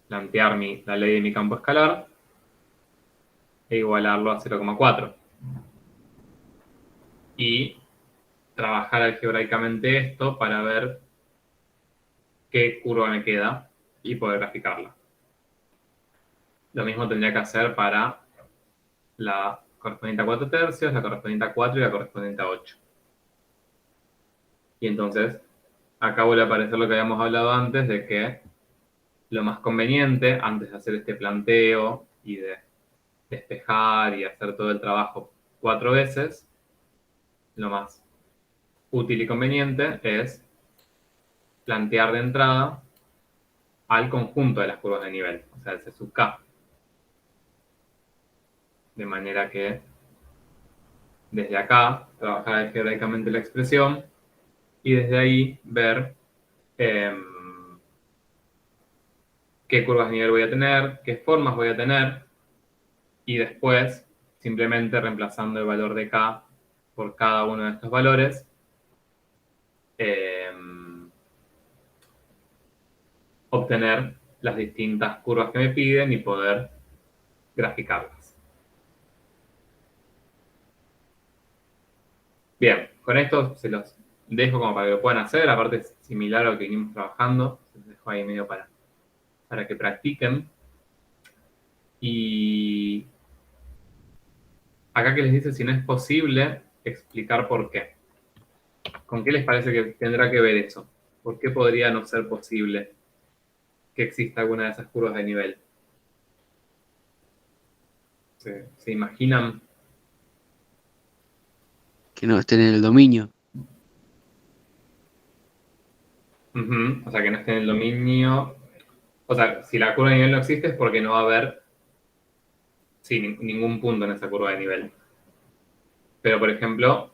plantear la ley de mi campo escalar e igualarlo a 0,4. Y trabajar algebraicamente esto para ver qué curva me queda y poder graficarla. Lo mismo tendría que hacer para la correspondiente a 4 tercios, la correspondiente a 4 y la correspondiente a 8. Y entonces, acá vuelve a aparecer lo que habíamos hablado antes, de que lo más conveniente, antes de hacer este planteo y de despejar y hacer todo el trabajo 4 veces, lo más útil y conveniente es plantear de entrada al conjunto de las curvas de nivel, o sea, el C sub K. De manera que desde acá trabajar algebraicamente la expresión y desde ahí ver qué curvas de nivel voy a tener, qué formas voy a tener, y después simplemente reemplazando el valor de K por cada uno de estos valores, obtener las distintas curvas que me piden y poder graficarlas. Bien, con esto se los dejo como para que lo puedan hacer, aparte es similar a lo que venimos trabajando, se los dejo ahí medio para que practiquen. Y acá que les dice si no es posible explicar por qué. ¿Con qué les parece que tendrá que ver eso? ¿Por qué podría no ser posible que exista alguna de esas curvas de nivel? ¿Se imaginan? Que no estén en el dominio. O sea, que no esté en el dominio. O sea, si la curva de nivel no existe es porque no va a haber ningún punto en esa curva de nivel. Pero, por ejemplo,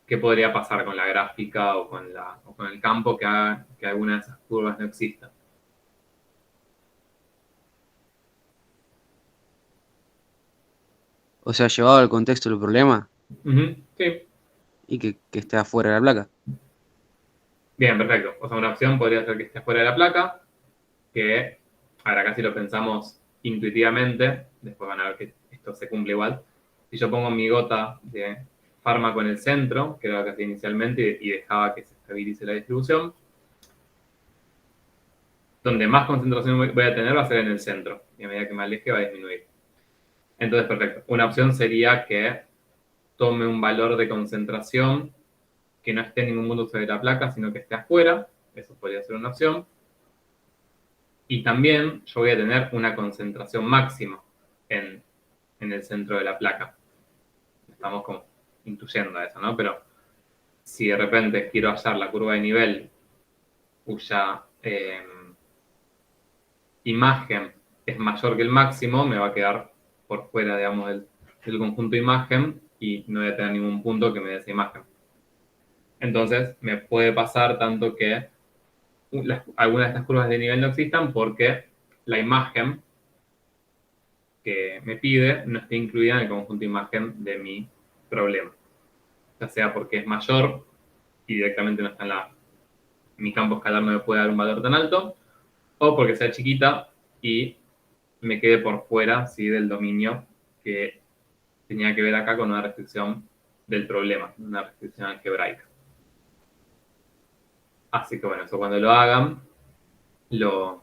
¿qué podría pasar con la gráfica o con el campo que haga que alguna de esas curvas no exista? O sea, llevado al contexto del problema Sí. y que esté afuera de la placa. Bien, perfecto. O sea, una opción podría ser que esté fuera de la placa, que, ahora acá si lo pensamos intuitivamente, después van a ver que esto se cumple igual. Si yo pongo mi gota de fármaco en el centro, que era lo que hacía inicialmente, y dejaba que se estabilice la distribución, donde más concentración voy a tener va a ser en el centro, y a medida que me aleje va a disminuir. Entonces, perfecto. Una opción sería que tome un valor de concentración que no esté en ningún punto sobre la placa, sino que esté afuera. Eso podría ser una opción. Y también yo voy a tener una concentración máxima en el centro de la placa. Estamos como intuyendo a eso, ¿no? Pero si de repente quiero hallar la curva de nivel cuya imagen es mayor que el máximo, me va a quedar por fuera, digamos, del conjunto imagen y no voy a tener ningún punto que me dé esa imagen. Entonces, me puede pasar tanto que algunas de estas curvas de nivel no existan porque la imagen que me pide no esté incluida en el conjunto imagen de mi problema. Ya sea porque es mayor y directamente no está en mi campo escalar no me puede dar un valor tan alto, o porque sea chiquita y me quede por fuera, ¿sí?, del dominio que tenía que ver acá con una restricción del problema, una restricción algebraica. Así que bueno, eso cuando lo hagan, lo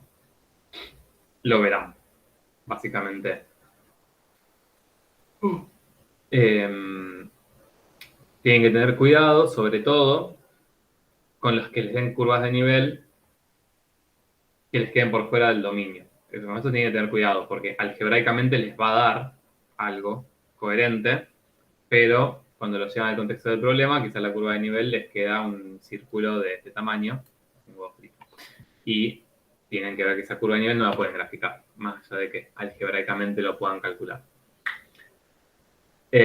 verán, básicamente. Tienen que tener cuidado, sobre todo, con los que les den curvas de nivel que les queden por fuera del dominio. Con eso tienen que tener cuidado, porque algebraicamente les va a dar algo coherente, pero cuando lo llevan al contexto del problema, quizá la curva de nivel les queda un círculo de este tamaño, y tienen que ver que esa curva de nivel no la pueden graficar, más allá de que algebraicamente lo puedan calcular. Así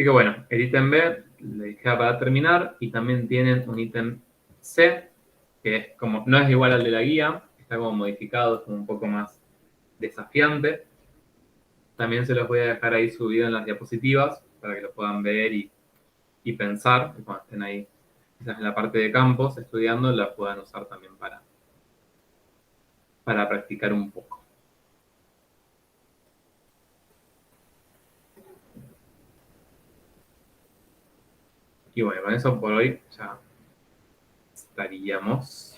que bueno, el ítem B le queda para terminar, y también tienen un ítem C, que es como, no es igual al de la guía, está como modificado, es como un poco más desafiante. También se los voy a dejar ahí subido en las diapositivas para que lo puedan ver y pensar, y cuando estén ahí quizás en la parte de campos estudiando, la puedan usar también para practicar un poco. Y bueno, con eso por hoy ya estaríamos.